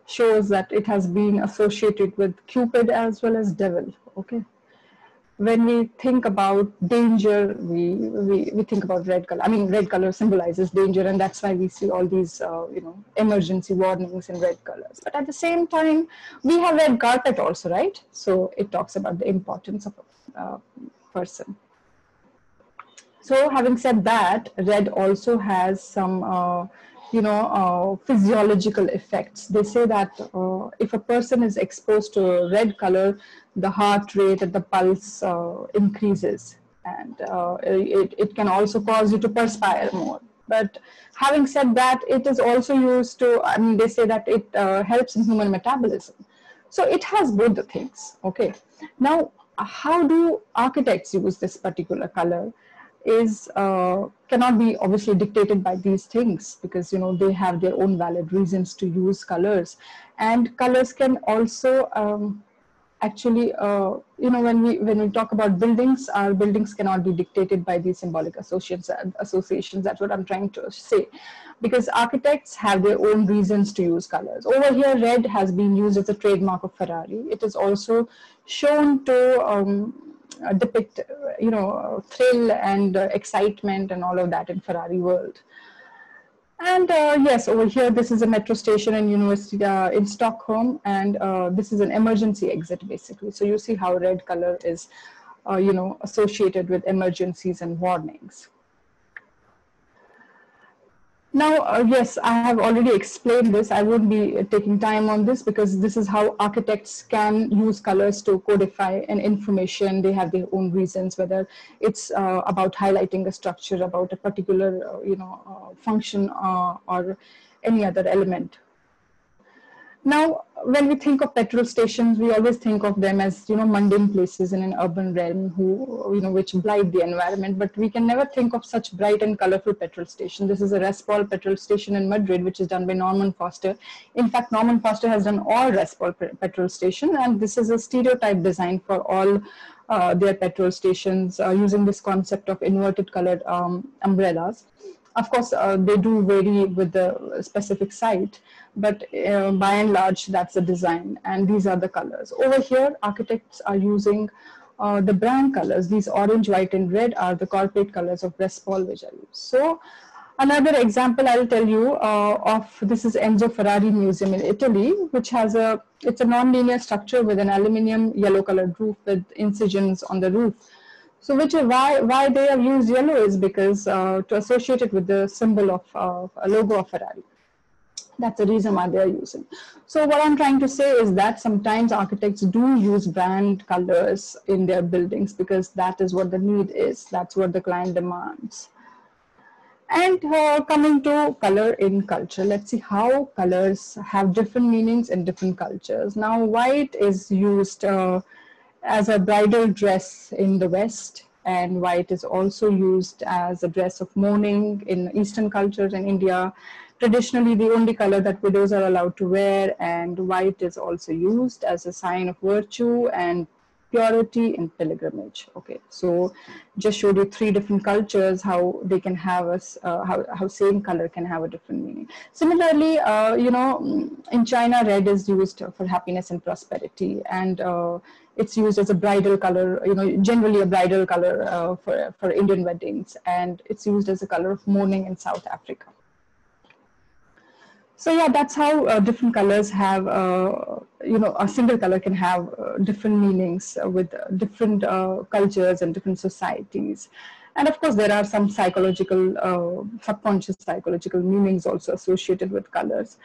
shows that it has been associated with Cupid as well as devil. Okay. When we think about danger, we think about red color. I mean, red color symbolizes danger, and that's why we see all these, emergency warnings in red colors. But at the same time, we have red carpet also, right? So it talks about the importance of a person. So having said that, red also has some, physiological effects. They say that if a person is exposed to red color, the heart rate and the pulse increases, and it can also cause you to perspire more. But having said that, it is also used to, I mean, they say that it helps in human metabolism. So it has both the things. Okay. Now, how do architects use this particular color? Is cannot be obviously dictated by these things, because they have their own valid reasons to use colors, and colors can also actually when we talk about buildings, our buildings cannot be dictated by these symbolic associations. That's what I'm trying to say, because architects have their own reasons to use colors. Over here, red has been used as a trademark of Ferrari. It is also shown to depict thrill and excitement and all of that in Ferrari world. And yes, over here, this is a metro station in university in Stockholm, and this is an emergency exit basically. So you see how red color is associated with emergencies and warnings. Now, yes, I have already explained this. I won't be taking time on this, because this is how architects can use colors to codify an information. They have their own reasons, whether it's about highlighting a structure, about a particular, function, or any other element. Now, when we think of petrol stations, we always think of them as, mundane places in an urban realm which blight the environment. But we can never think of such bright and colorful petrol station. This is a Respol petrol station in Madrid, which is done by Norman Foster. In fact, Norman Foster has done all Respol petrol station, and this is a stereotype design for all their petrol stations using this concept of inverted colored umbrellas. Of course, they do vary with the specific site, but by and large, that's the design, and these are the colors. Over here, architects are using the brand colors. These orange, white, and red are the corporate colors of Respol, which I use. So, another example I'll tell you of this is Enzo Ferrari Museum in Italy, which has it's a non-linear structure with an aluminium yellow colored roof with incisions on the roof. So which is why they have used yellow is because to associate it with the symbol of a logo of Ferrari. That's the reason why they are using. So what I'm trying to say is that sometimes architects do use brand colors in their buildings because that is what the need is. That's what the client demands. And coming to color in culture, let's see how colors have different meanings in different cultures. Now, white is used as a bridal dress in the West, and white is also used as a dress of mourning in Eastern cultures in India. Traditionally, the only color that widows are allowed to wear, and white is also used as a sign of virtue and purity in pilgrimage. Okay, so just showed you 3 different cultures, how they can have how same color can have a different meaning. Similarly, in China, red is used for happiness and prosperity, and it's used as a bridal color, generally a bridal color for Indian weddings, and it's used as a color of mourning in South Africa. So yeah, that's how different colors have, a single color can have different meanings with different cultures and different societies. And of course, there are some psychological, subconscious psychological meanings also associated with colors.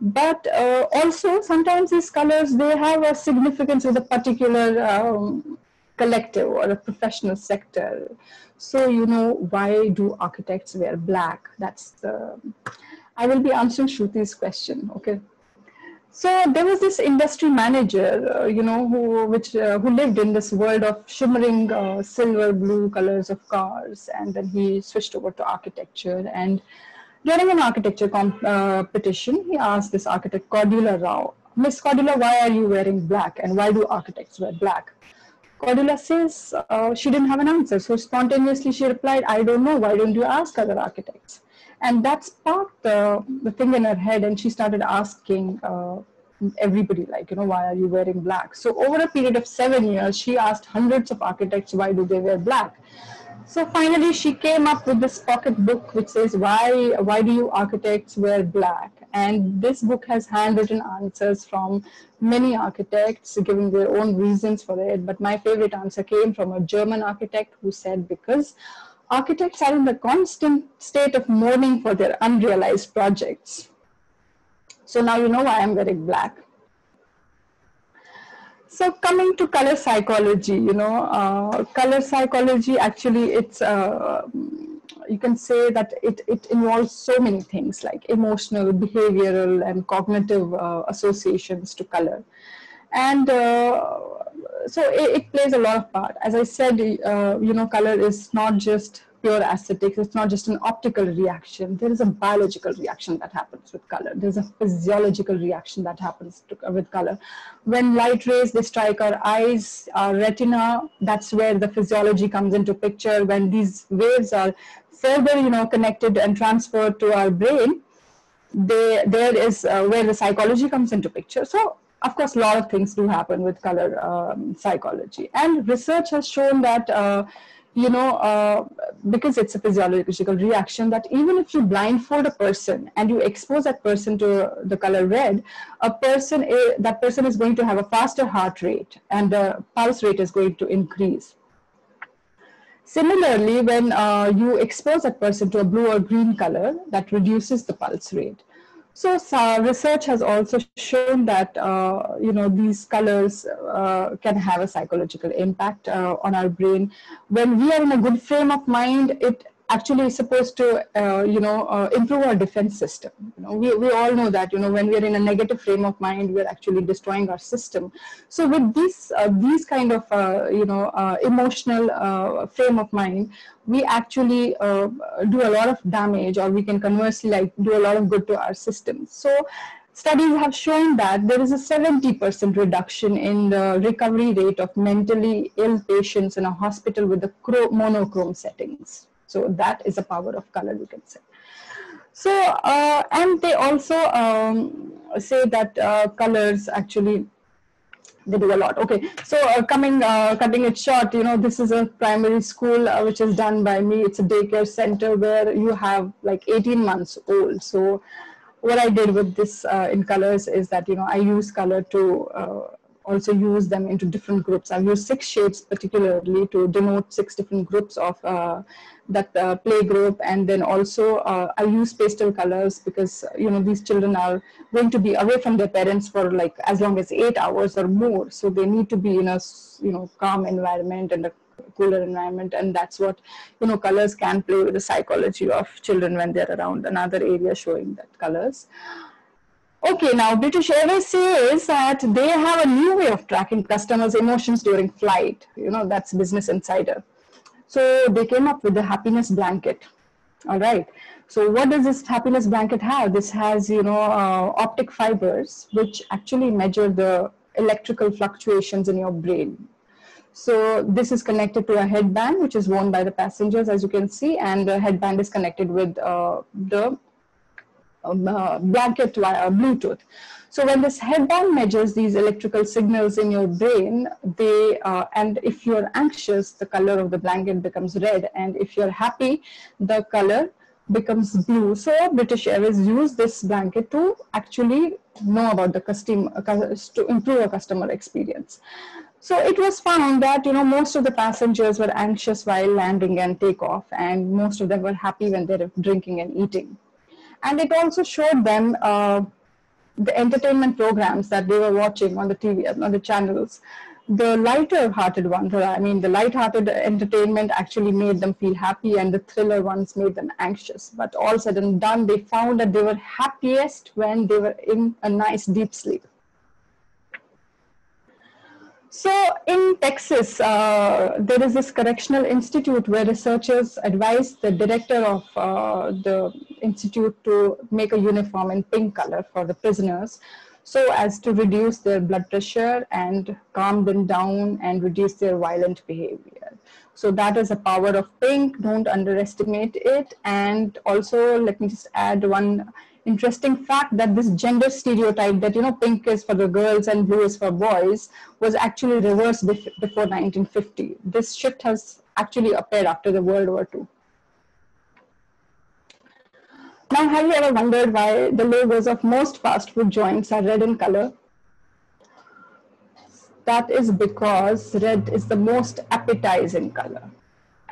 But also sometimes these colors, they have a significance with a particular collective or a professional sector. So, why do architects wear black? That's the... I will be answering Shruti's question, okay? So there was this industry manager, who lived in this world of shimmering silver blue colors of cars, and then he switched over to architecture. And during an architecture competition, he asked this architect, Cordula Rao, Miss Cordula, why are you wearing black, and why do architects wear black? Cordula says she didn't have an answer, so spontaneously she replied, I don't know, why don't you ask other architects? And that sparked the thing in her head, and she started asking everybody, why are you wearing black? So over a period of 7 years, she asked hundreds of architects, why do they wear black? So finally, she came up with this pocket book which says, why do you architects wear black? And this book has handwritten answers from many architects giving their own reasons for it. But my favorite answer came from a German architect who said, because architects are in the constant state of mourning for their unrealized projects. So now you know why I'm wearing black. So coming to color psychology, color psychology actually it's, you can say that it involves so many things like emotional, behavioral, and cognitive associations to color. And so it plays a lot of part. As I said, color is not just pure aesthetics. It's not just an optical reaction. There is a biological reaction that happens with color. There's a physiological reaction that happens with color. When light rays, they strike our eyes, our retina, that's where the physiology comes into picture. When these waves are further, connected and transferred to our brain, there is where the psychology comes into picture. So, of course, a lot of things do happen with color psychology. And research has shown that, because it's a physiological reaction, that even if you blindfold a person and you expose that person to the color red, that person is going to have a faster heart rate and the pulse rate is going to increase. Similarly, when you expose that person to a blue or green color, that reduces the pulse rate. So research has also shown that these colors can have a psychological impact on our brain. When we are in a good frame of mind, it actually supposed to, improve our defense system. We all know that, when we're in a negative frame of mind, we're actually destroying our system. So with these kind of, emotional frame of mind, we actually do a lot of damage, or we can conversely like do a lot of good to our system. So studies have shown that there is a 70% reduction in the recovery rate of mentally ill patients in a hospital with the monochrome settings. So that is the power of color, you can say. So, and they also say that colors actually, they do a lot. Okay, so cutting it short, this is a primary school which is done by me. It's a daycare center where you have like 18 months old. So what I did with this in colors is that, I use color to also use them into different groups. I've used 6 shades particularly to denote 6 different groups of that play group. And then also I use pastel colors because, these children are going to be away from their parents for like as long as 8 hours or more. So they need to be in a, calm environment and a cooler environment, and that's what colors can play with the psychology of children when they're around. Another area showing that colors. Okay, now British Airways says that they have a new way of tracking customers' emotions during flight. That's Business Insider. So they came up with the happiness blanket. All right. So what does this happiness blanket have? This has optic fibers which actually measure the electrical fluctuations in your brain. So this is connected to a headband which is worn by the passengers, as you can see, and the headband is connected with the blanket via Bluetooth. So when this headband measures these electrical signals in your brain, and if you're anxious, the color of the blanket becomes red, and if you're happy, the color becomes blue. So British Airways use this blanket to actually know about the to improve a customer experience. So it was found that most of the passengers were anxious while landing and takeoff, and most of them were happy when they were drinking and eating. And it also showed them the entertainment programs that they were watching on the TV, on the channels. The lighter-hearted ones, the light-hearted entertainment actually made them feel happy, and the thriller ones made them anxious. But all said and done, they found that they were happiest when they were in a nice deep sleep. So in Texas, there is this correctional institute where researchers advised the director of the institute to make a uniform in pink color for the prisoners, so as to reduce their blood pressure and calm them down and reduce their violent behavior. So that is the power of pink. Don't underestimate it. And also, let me just add one interesting fact, that this gender stereotype that pink is for the girls and blue is for boys was actually reversed before 1950. This shift has actually appeared after the World War II. Now, have you ever wondered why the logos of most fast food joints are red in color? That is because red is the most appetizing color.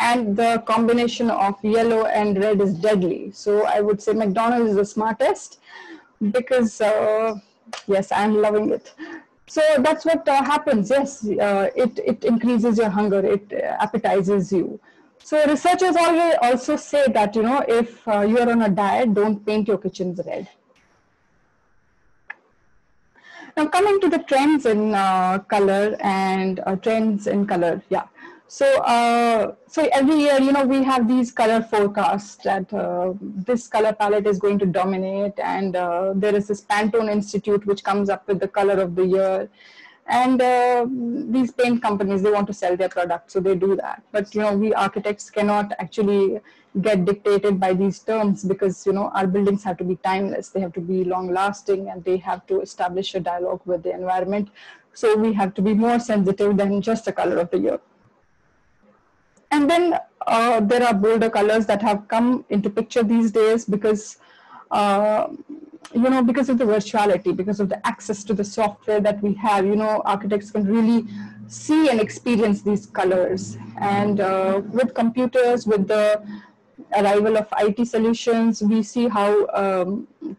And the combination of yellow and red is deadly. So I would say McDonald's is the smartest because, yes, I'm loving it. So that's what happens. Yes, it increases your hunger. It appetizes you. So researchers also say that, if you are on a diet, don't paint your kitchens red. Now coming to the trends in color and trends in color, yeah. So, so every year, we have these color forecasts that this color palette is going to dominate, and there is this Pantone Institute which comes up with the color of the year. And these paint companies, they want to sell their product, so they do that. But, we architects cannot actually get dictated by these terms because, our buildings have to be timeless. They have to be long lasting, and they have to establish a dialogue with the environment. So we have to be more sensitive than just the color of the year. And then there are bolder colors that have come into picture these days because, because of the virtuality, because of the access to the software that we have, architects can really see and experience these colors. And with computers, with the arrival of IT solutions, we see how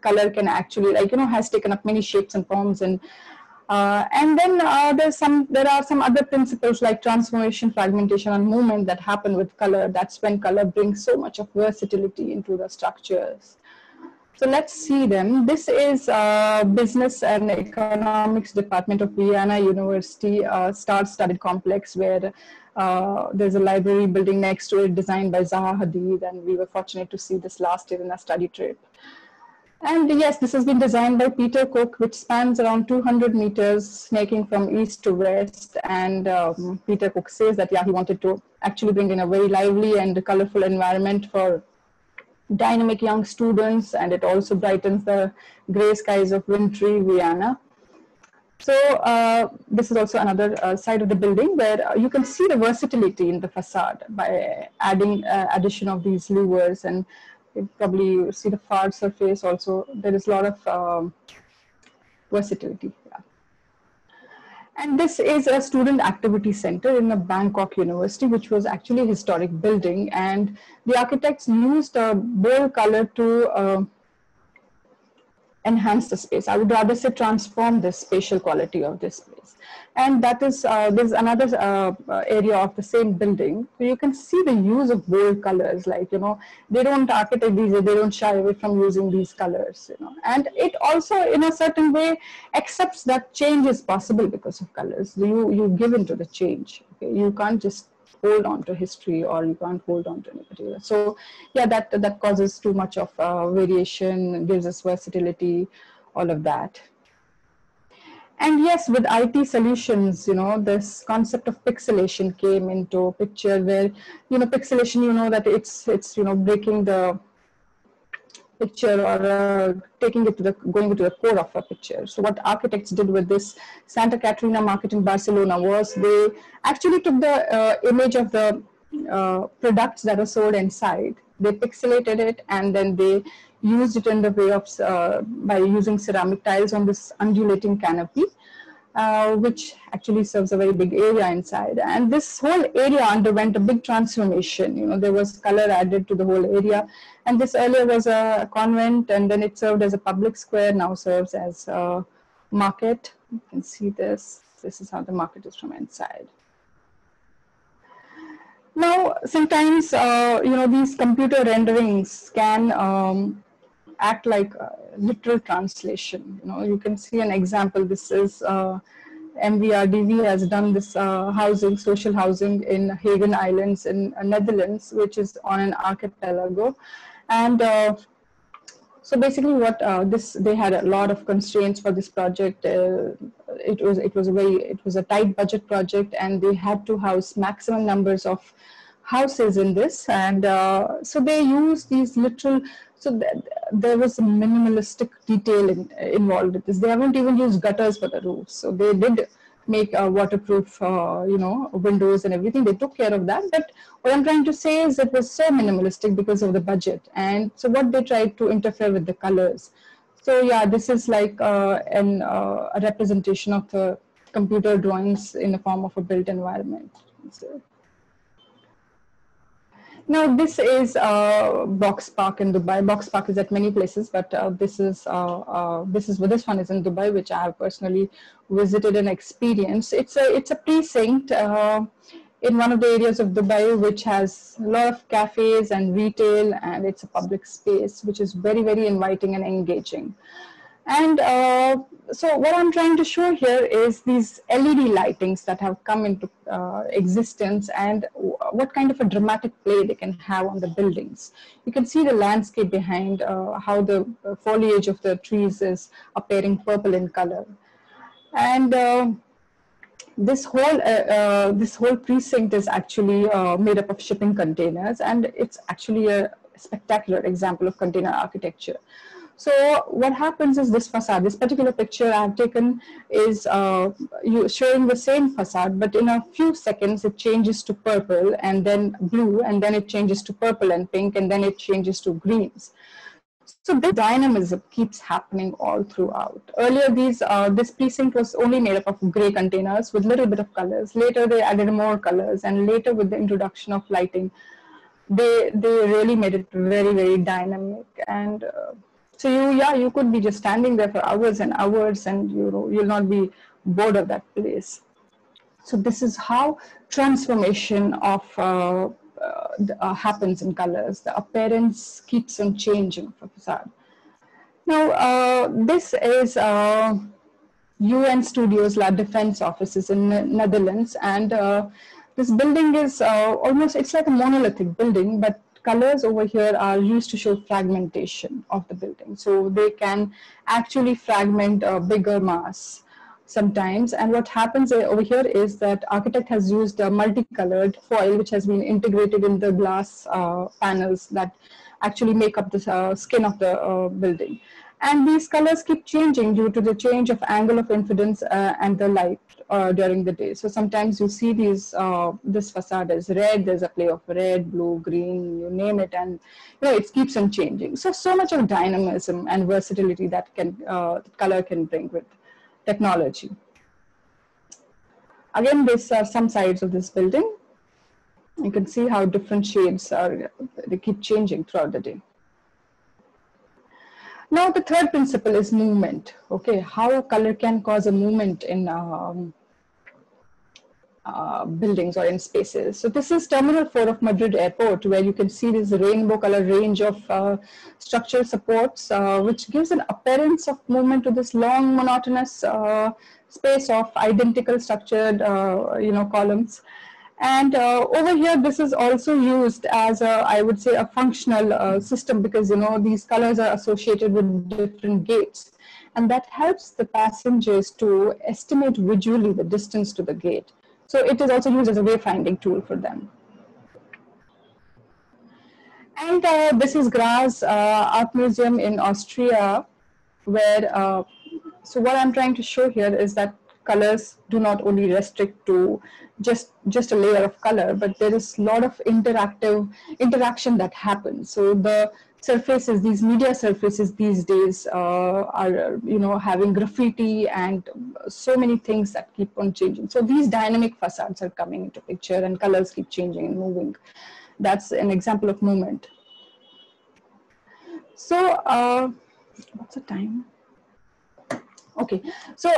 color can actually, has taken up many shapes and forms. And And then there are some other principles like transformation, fragmentation, and movement that happen with color. That's when color brings so much of versatility into the structures. So let's see them. This is Business and Economics Department of Vienna University star-studded complex where there's a library building next to it designed by Zaha Hadid, and we were fortunate to see this last year in a study trip. And yes, this has been designed by Peter Cook, which spans around 200 meters, snaking from east to west. And Peter Cook says that, yeah, he wanted to actually bring in a very lively and colorful environment for dynamic young students, and it also brightens the gray skies of wintry Vienna. So this is also another side of the building where you can see the versatility in the facade by adding addition of these louvers, and you probably see the far surface also. There is a lot of versatility. Yeah. And this is a student activity center in the Bangkok University, which was actually a historic building. And the architects used a bold color to enhance the space. I would rather say transform the spatial quality of this space. And that is, there's another area of the same building. So you can see the use of bold colors, like, you know, they don't architect these, they don't shy away from using these colors, you know. And it also, in a certain way, accepts that change is possible because of colors. You give into the change. Okay? You can't just hold on to history, or you can't hold on to any particular. So yeah, that causes too much of variation, gives us versatility, all of that. And yes, with IT solutions, you know, this concept of pixelation came into picture where, you know, pixelation, you know, that it's you know, breaking the picture or taking it to the, going to the core of a picture. So what architects did with this Santa Catarina market in Barcelona was they actually took the image of the products that are sold inside, they pixelated it, and then they used it in the way of, by using ceramic tiles on this undulating canopy. Which actually serves a very big area inside. And this whole area underwent a big transformation. You know, there was color added to the whole area. And this earlier was a convent, and then it served as a public square, now serves as a market. You can see this. This is how the market is from inside. Now, sometimes, you know, these computer renderings can act like literal translation. You know, you can see an example. This is MVRDV has done this housing, social housing in Hagen Islands in Netherlands, which is on an archipelago. And so basically what they had a lot of constraints for this project. It was a tight budget project, and they had to house maximum numbers of houses in this. And so they used these literal, so there was a minimalistic detail involved with this. They haven't even used gutters for the roofs. So they did make waterproof, you know, windows and everything. They took care of that. But what I'm trying to say is it was so minimalistic because of the budget. And so what they tried to interfere with the colors. So yeah, this is like a representation of the computer drawings in the form of a built environment. So, now this is Box Park in Dubai. Box Park is at many places, but this one is in Dubai, which I have personally visited and experienced. It's a precinct in one of the areas of Dubai, which has a lot of cafes and retail, and it's a public space, which is very, very inviting and engaging. And so what I'm trying to show here is these LED lightings that have come into existence, and what kind of a dramatic play they can have on the buildings. You can see the landscape behind, how the foliage of the trees is appearing purple in color. And this whole precinct is actually made up of shipping containers, and it's actually a spectacular example of container architecture. So what happens is this facade, this particular picture I have taken is showing the same facade, but in a few seconds it changes to purple and then blue, and then it changes to purple and pink, and then it changes to greens. So this dynamism keeps happening all throughout. Earlier, this precinct was only made up of gray containers with a little bit of colors. Later, they added more colors, and later with the introduction of lighting, they really made it very, very dynamic. And so you could be just standing there for hours and hours, and you'll not be border that place. So this is how transformation of happens in colors. The appearance keeps on changing of a facade. Now, this is UN Studios La Defense offices in Netherlands, and this building is almost, it's like a monolithic building, but colors over here are used to show fragmentation of the building. So they can actually fragment a bigger mass sometimes. And what happens over here is that architect has used a multicolored foil which has been integrated in the glass panels that actually make up the skin of the building. And these colors keep changing due to the change of angle of incidence and the light during the day. So sometimes you see these, this facade is red, there's a play of red, blue, green, you name it, and it keeps on changing. So much of dynamism and versatility that can color can bring with technology. Again, these are some sides of this building. You can see how different shades are, they keep changing throughout the day. Now, the third principle is movement. Okay, how color can cause a movement in buildings or in spaces. So this is Terminal 4 of Madrid Airport, where you can see this rainbow color range of structural supports, which gives an appearance of movement to this long monotonous space of identical structured columns. And over here, this is also used as a, I would say, a functional system, because these colors are associated with different gates, and that helps the passengers to estimate visually the distance to the gate. So it is also used as a wayfinding tool for them. And this is Graz Art Museum in Austria, where, so what I'm trying to show here is that colors do not only restrict to just a layer of color, but there is a lot of interaction that happens. So the surfaces, these media surfaces these days are having graffiti and so many things that keep on changing. So these dynamic facades are coming into picture, and colors keep changing and moving. That's an example of movement. So what's the time? Okay, so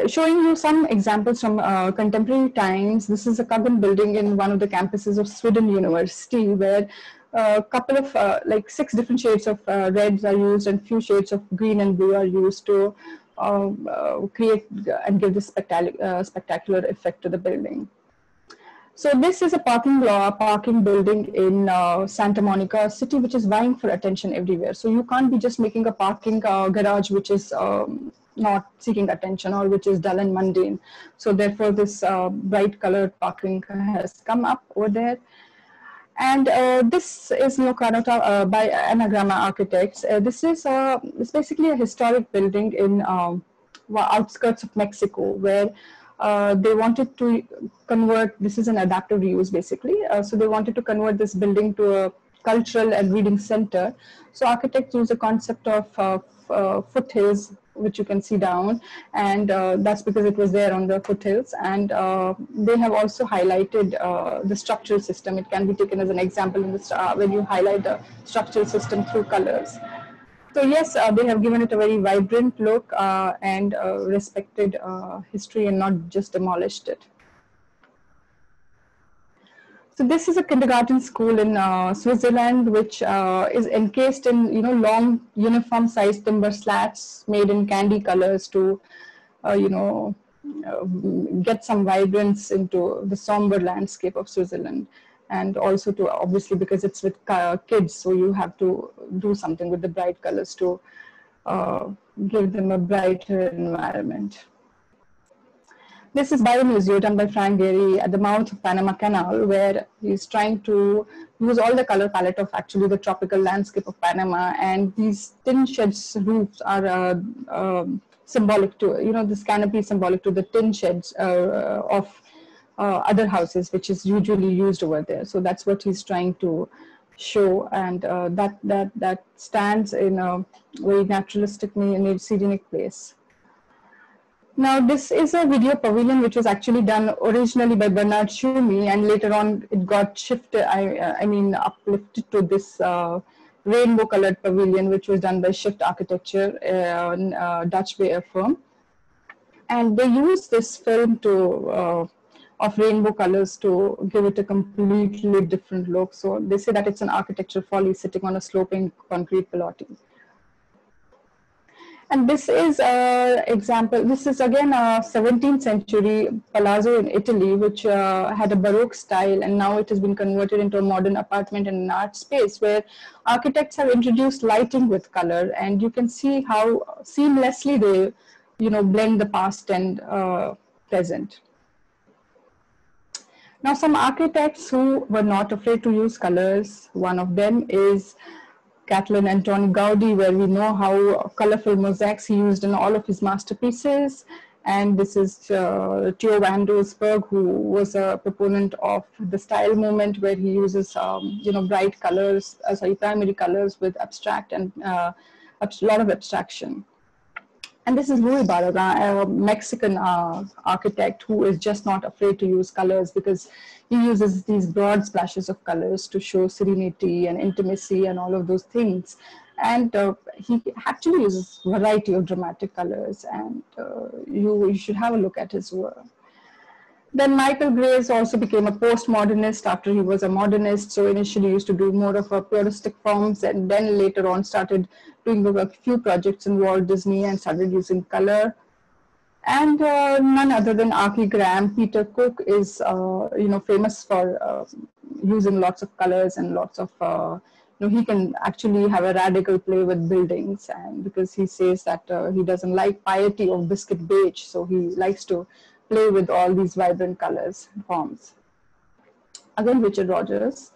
showing you some examples from contemporary times. This is a Kagan building in one of the campuses of Sweden University, where a couple of like 6 different shades of reds are used, and few shades of green and blue are used to create and give this spectacular effect to the building. So this is a parking building in Santa Monica City, which is vying for attention everywhere. So you can't be just making a parking garage which is not seeking attention, or which is dull and mundane. So therefore this bright colored parking has come up over there. And this is Carnota by Anagrama Architects. This is it's basically a historic building in outskirts of Mexico, where they wanted to convert, this is an adaptive reuse basically, so they wanted to convert this building to a cultural and reading center. So architects use a concept of foothills, which you can see down, and that's because it was there on the foothills. And they have also highlighted the structural system. It can be taken as an example in the when you highlight the structural system through colors. So yes, they have given it a very vibrant look and respected history, and not just demolished it. So this is a kindergarten school in Switzerland, which is encased in long uniform-sized timber slats made in candy colors to get some vibrance into the somber landscape of Switzerland. And also to, obviously, because it's with kids, so you have to do something with the bright colors to give them a brighter environment. This is Biomuseo done by Frank Gehry at the mouth of Panama Canal, where he's trying to use all the color palette of actually the tropical landscape of Panama. And these tin sheds roofs are symbolic to, this canopy is symbolic to the tin sheds of other houses, which is usually used over there. So that's what he's trying to show, and that stands in a very naturalistic, scenic place. Now, this is a video pavilion which was actually done originally by Bernard Schumi, and later on it got shifted, uplifted to this rainbow-colored pavilion, which was done by Shift Architecture, Dutch Bay firm. And they use this film to of rainbow colors to give it a completely different look. So they say that it's an architectural folly sitting on a sloping concrete pilotis. And this is a example. This is again a 17th century palazzo in Italy, which had a Baroque style, and now it has been converted into a modern apartment and an art space where architects have introduced lighting with color, and you can see how seamlessly they, blend the past and present. Now, some architects who were not afraid to use colors, one of them is Catalan Antoni Gaudi, where we know how colorful mosaics he used in all of his masterpieces. And this is Theo van Doesburg, who was a proponent of the style movement, where he uses, bright colors, primary colors with abstract and a lot of abstraction. And this is Louis Barragan, a Mexican architect who is just not afraid to use colors, because he uses these broad splashes of colors to show serenity and intimacy and all of those things. And he actually uses a variety of dramatic colors, and you should have a look at his work. Then Michael Graves also became a postmodernist after he was a modernist. So initially used to do more of a puristic forms, and then later on started doing a few projects in Walt Disney and started using color. And none other than Archie Graham, Peter Cook is famous for using lots of colors and lots of he can actually have a radical play with buildings, and because he says that he doesn't like piety of biscuit beige, so he likes to play with all these vibrant colors and forms. Again, Richard Rogers.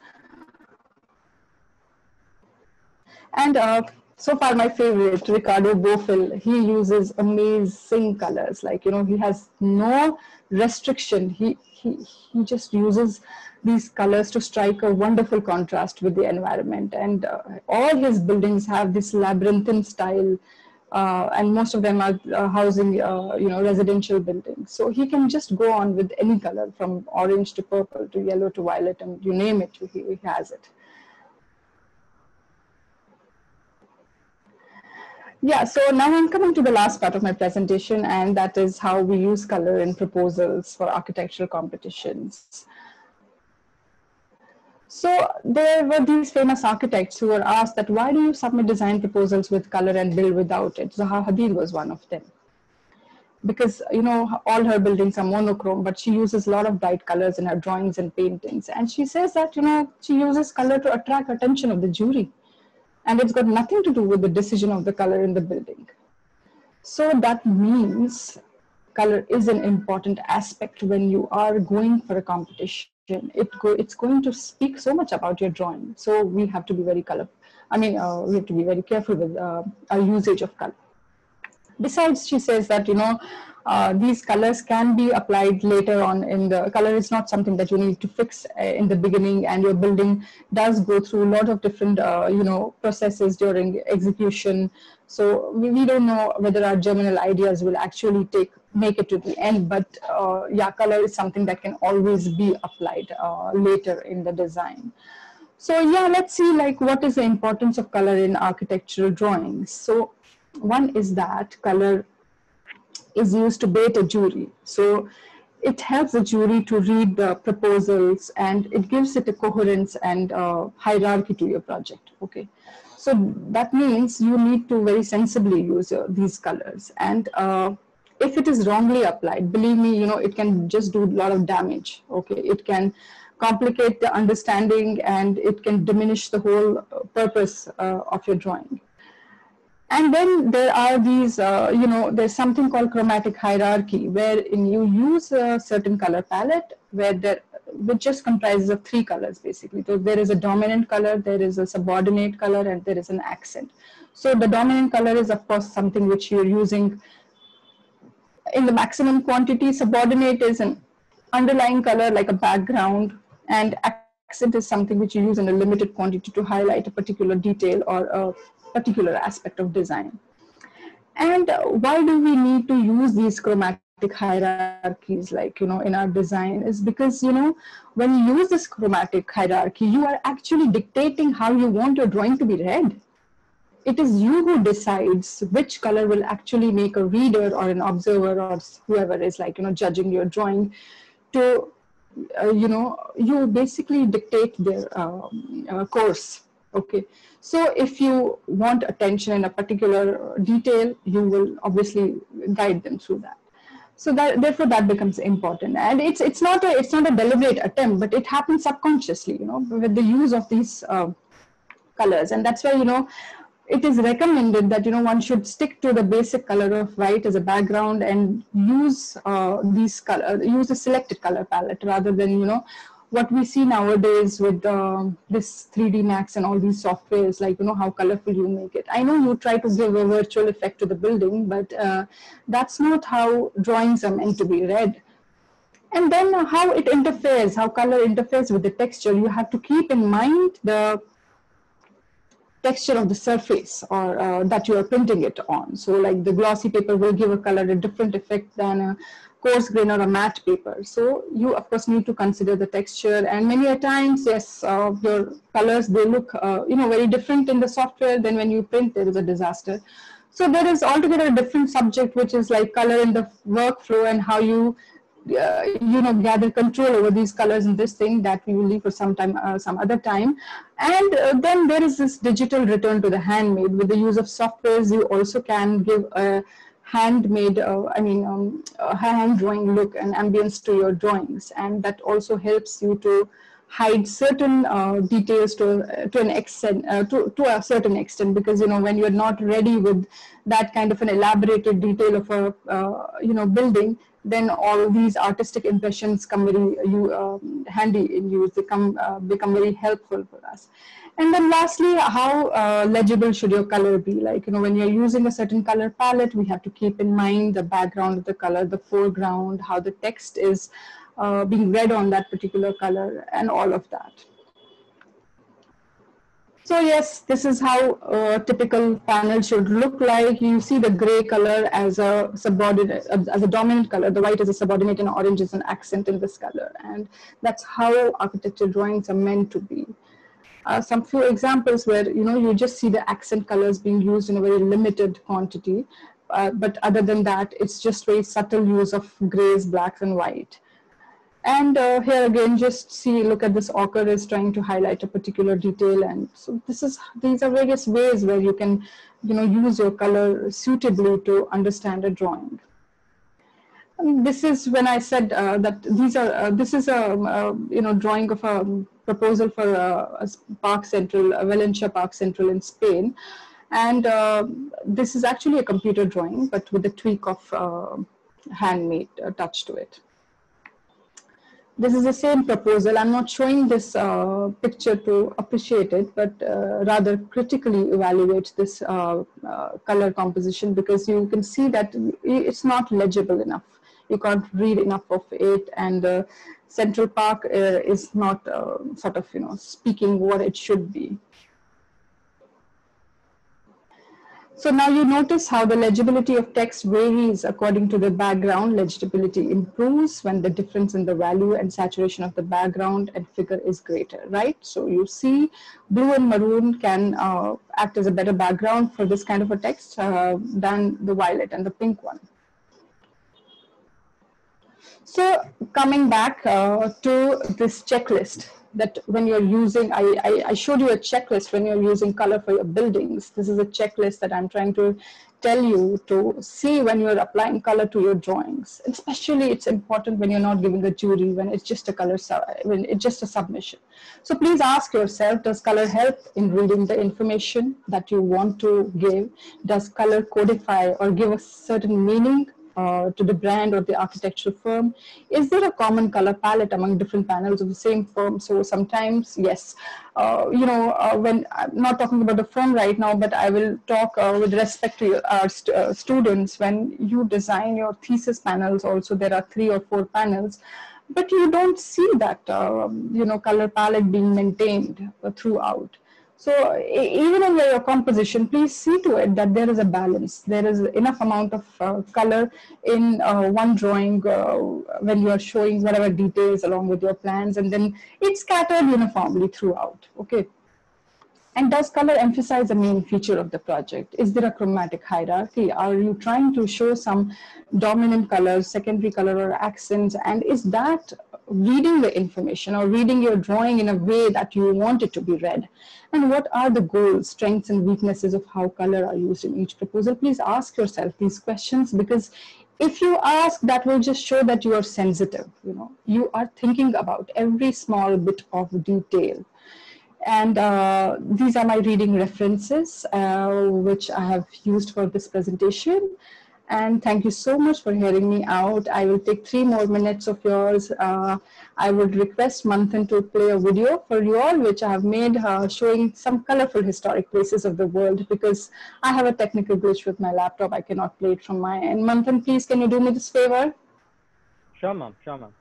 And so far my favorite, Ricardo Bofill, he uses amazing colors. Like, he has no restriction. He just uses these colors to strike a wonderful contrast with the environment. And all his buildings have this labyrinthine style, and most of them are housing, residential buildings. So he can just go on with any color from orange to purple to yellow to violet, and you name it, he has it. Yeah, so now I'm coming to the last part of my presentation, and that is how we use color in proposals for architectural competitions. So there were these famous architects who were asked that, why do you submit design proposals with color and build without it? Zaha Hadid was one of them. Because, all her buildings are monochrome, but she uses a lot of bright colors in her drawings and paintings. And she says that, she uses color to attract attention of the jury. And it's got nothing to do with the decision of the color in the building. So that means color is an important aspect when you are going for a competition. It's going to speak so much about your drawing. So we have to be very we have to be very careful with our usage of color. Besides, she says that, these colors can be applied later on in the color. Is not something that you need to fix in the beginning, and your building does go through a lot of different, processes during execution. So we don't know whether our germinal ideas will actually make it to the end, but color is something that can always be applied later in the design. So let's see what is the importance of color in architectural drawings. So one is that color is used to bait a jury. So it helps the jury to read the proposals, and it gives it a coherence and hierarchy to your project. Okay, so that means you need to very sensibly use these colors. And if it is wrongly applied, believe me, it can just do a lot of damage. Okay, it can complicate the understanding, and it can diminish the whole purpose of your drawing. And then there are these, there's something called chromatic hierarchy, wherein you use a certain color palette which just comprises of 3 colors basically. So there is a dominant color, there is a subordinate color, and there is an accent. So the dominant color is, of course, something which you're using in the maximum quantity. Subordinate is an underlying color like a background, and accent is something which you use in a limited quantity to highlight a particular detail or a particular aspect of design. And why do we need to use these chromatic hierarchies in our design is because, when you use this chromatic hierarchy, you are actually dictating how you want your drawing to be read. it is you who decides which color will actually make a reader or an observer or whoever is like, judging your drawing to, you basically dictate their course. Okay, so if you want attention in a particular detail, you will obviously guide them through that. So that, therefore, that becomes important, and it's not a deliberate attempt, but it happens subconsciously, with the use of these colors. And that's why, it is recommended that, one should stick to the basic color of white as a background and use use a selected color palette rather than, what we see nowadays with this 3D Max and all these softwares, like, how colorful you make it. I know you try to give a virtual effect to the building, but that's not how drawings are meant to be read. And then how it interferes, how color interferes with the texture. You have to keep in mind the texture of the surface or that you are printing it on. So like the glossy paper will give a color a different effect than a coarse grain or a matte paper. So you of course need to consider the texture, and many a times, yes, your colors, they look very different in the software. Then when you print, there is a disaster. So there is altogether a different subject, which is like color in the workflow and how you gather control over these colors in this thing, that we will leave for some time, some other time. And then there is this digital return to the handmade. With the use of softwares, you also can give a handmade, a hand drawing look and ambience to your drawings, and that also helps you to hide certain details to an extent, to a certain extent, because when you're not ready with that kind of an elaborated detail of a building, then all these artistic impressions come very handy in use. They become very helpful for us. And then lastly, how legible should your color be? Like, when you're using a certain color palette, we have to keep in mind the background of the color, the foreground, how the text is being read on that particular color, and all of that. So yes, this is how a typical panel should look like. You see the gray color as a subordinate, as a dominant color. The white is a subordinate, and orange is an accent in this color. And that's how architecture drawings are meant to be. Some few examples where you just see the accent colors being used in a very limited quantity, but other than that, it's just very subtle use of grays, blacks, and white. And here again, just look at this ochre is trying to highlight a particular detail. And so these are various ways where you can, use your color suitably to understand a drawing. And this is when I said that this is a, drawing of a proposal for a Park Central, a Valencia Park Central in Spain. And this is actually a computer drawing, but with a tweak of handmade touch to it. This is the same proposal. I'm not showing this picture to appreciate it, but rather critically evaluate this color composition, because you can see that it's not legible enough. You can't read enough of it, and Central Park is not sort of, speaking what it should be. So now you notice how the legibility of text varies according to the background. Legibility improves when the difference in the value and saturation of the background and figure is greater, right? So you see blue and maroon can act as a better background for this kind of a text than the violet and the pink one. So coming back to this checklist, that when you're using, I showed you a checklist when you're using color for your buildings. This is a checklist that I'm trying to tell you to see when you're applying color to your drawings. Especially it's important when you're not giving a jury, when it's just a color, when it's just a submission. So please ask yourself, does color help in reading the information that you want to give? Does color codify or give a certain meaning to the brand or the architectural firm? Is there a common color palette among different panels of the same firm? So sometimes, yes, when I'm not talking about the firm right now, but I will talk with respect to our students. When you design your thesis panels, also there are 3 or 4 panels, but you don't see that color palette being maintained throughout. So even in your composition, please see to it that there is a balance. There is enough amount of color in one drawing when you are showing whatever details along with your plans, and then it's scattered uniformly throughout. Okay. And does color emphasize the main feature of the project? Is there a chromatic hierarchy? Are you trying to show some dominant color, secondary color, or accents? And is that reading the information or reading your drawing in a way that you want it to be read? And what are the goals, strengths, and weaknesses of how color are used in each proposal? Please ask yourself these questions, because if you ask, that will just show that you are sensitive. You are thinking about every small bit of detail. And these are my reading references, which I have used for this presentation. And thank you so much for hearing me out. I will take 3 more minutes of yours. I would request Manthan to play a video for you all, which I have made showing some colorful historic places of the world, because I have a technical glitch with my laptop. I cannot play it from my end. Manthan, please, can you do me this favor? Sure, ma'am. Sure, ma'am.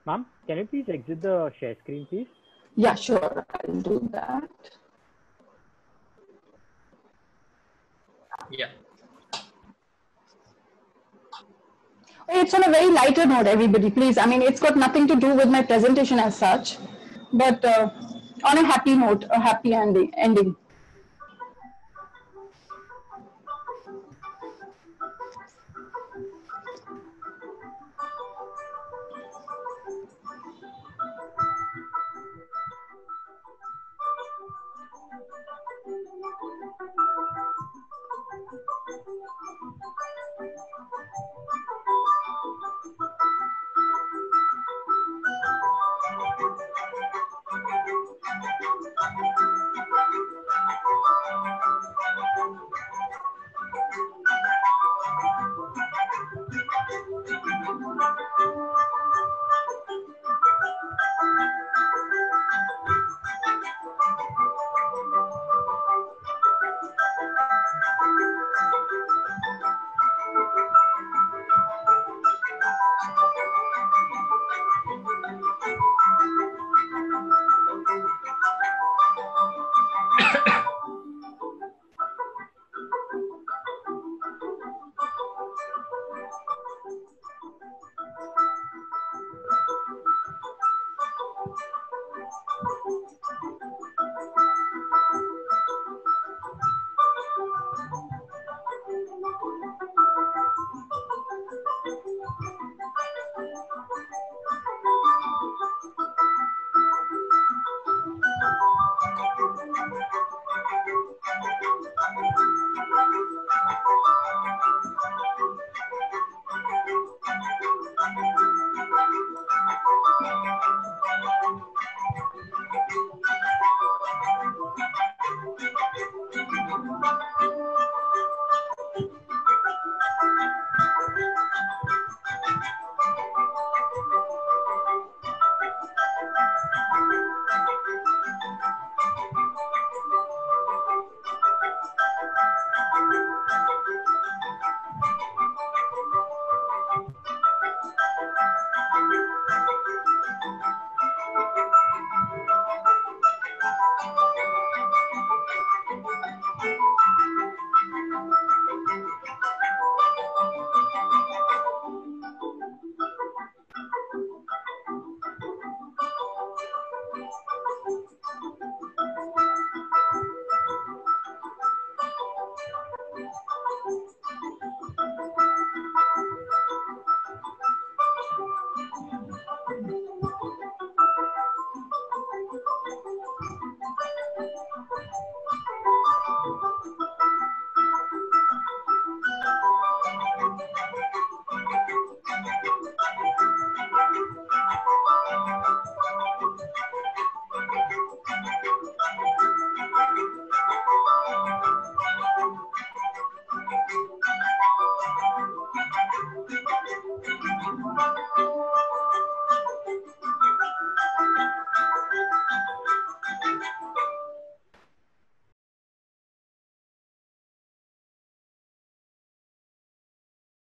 Ma'am, can you please exit the share screen, please? Yeah, sure. I'll do that. Yeah. It's on a very lighter note, everybody, please. I mean, it's got nothing to do with my presentation as such, but on a happy note, a happy ending.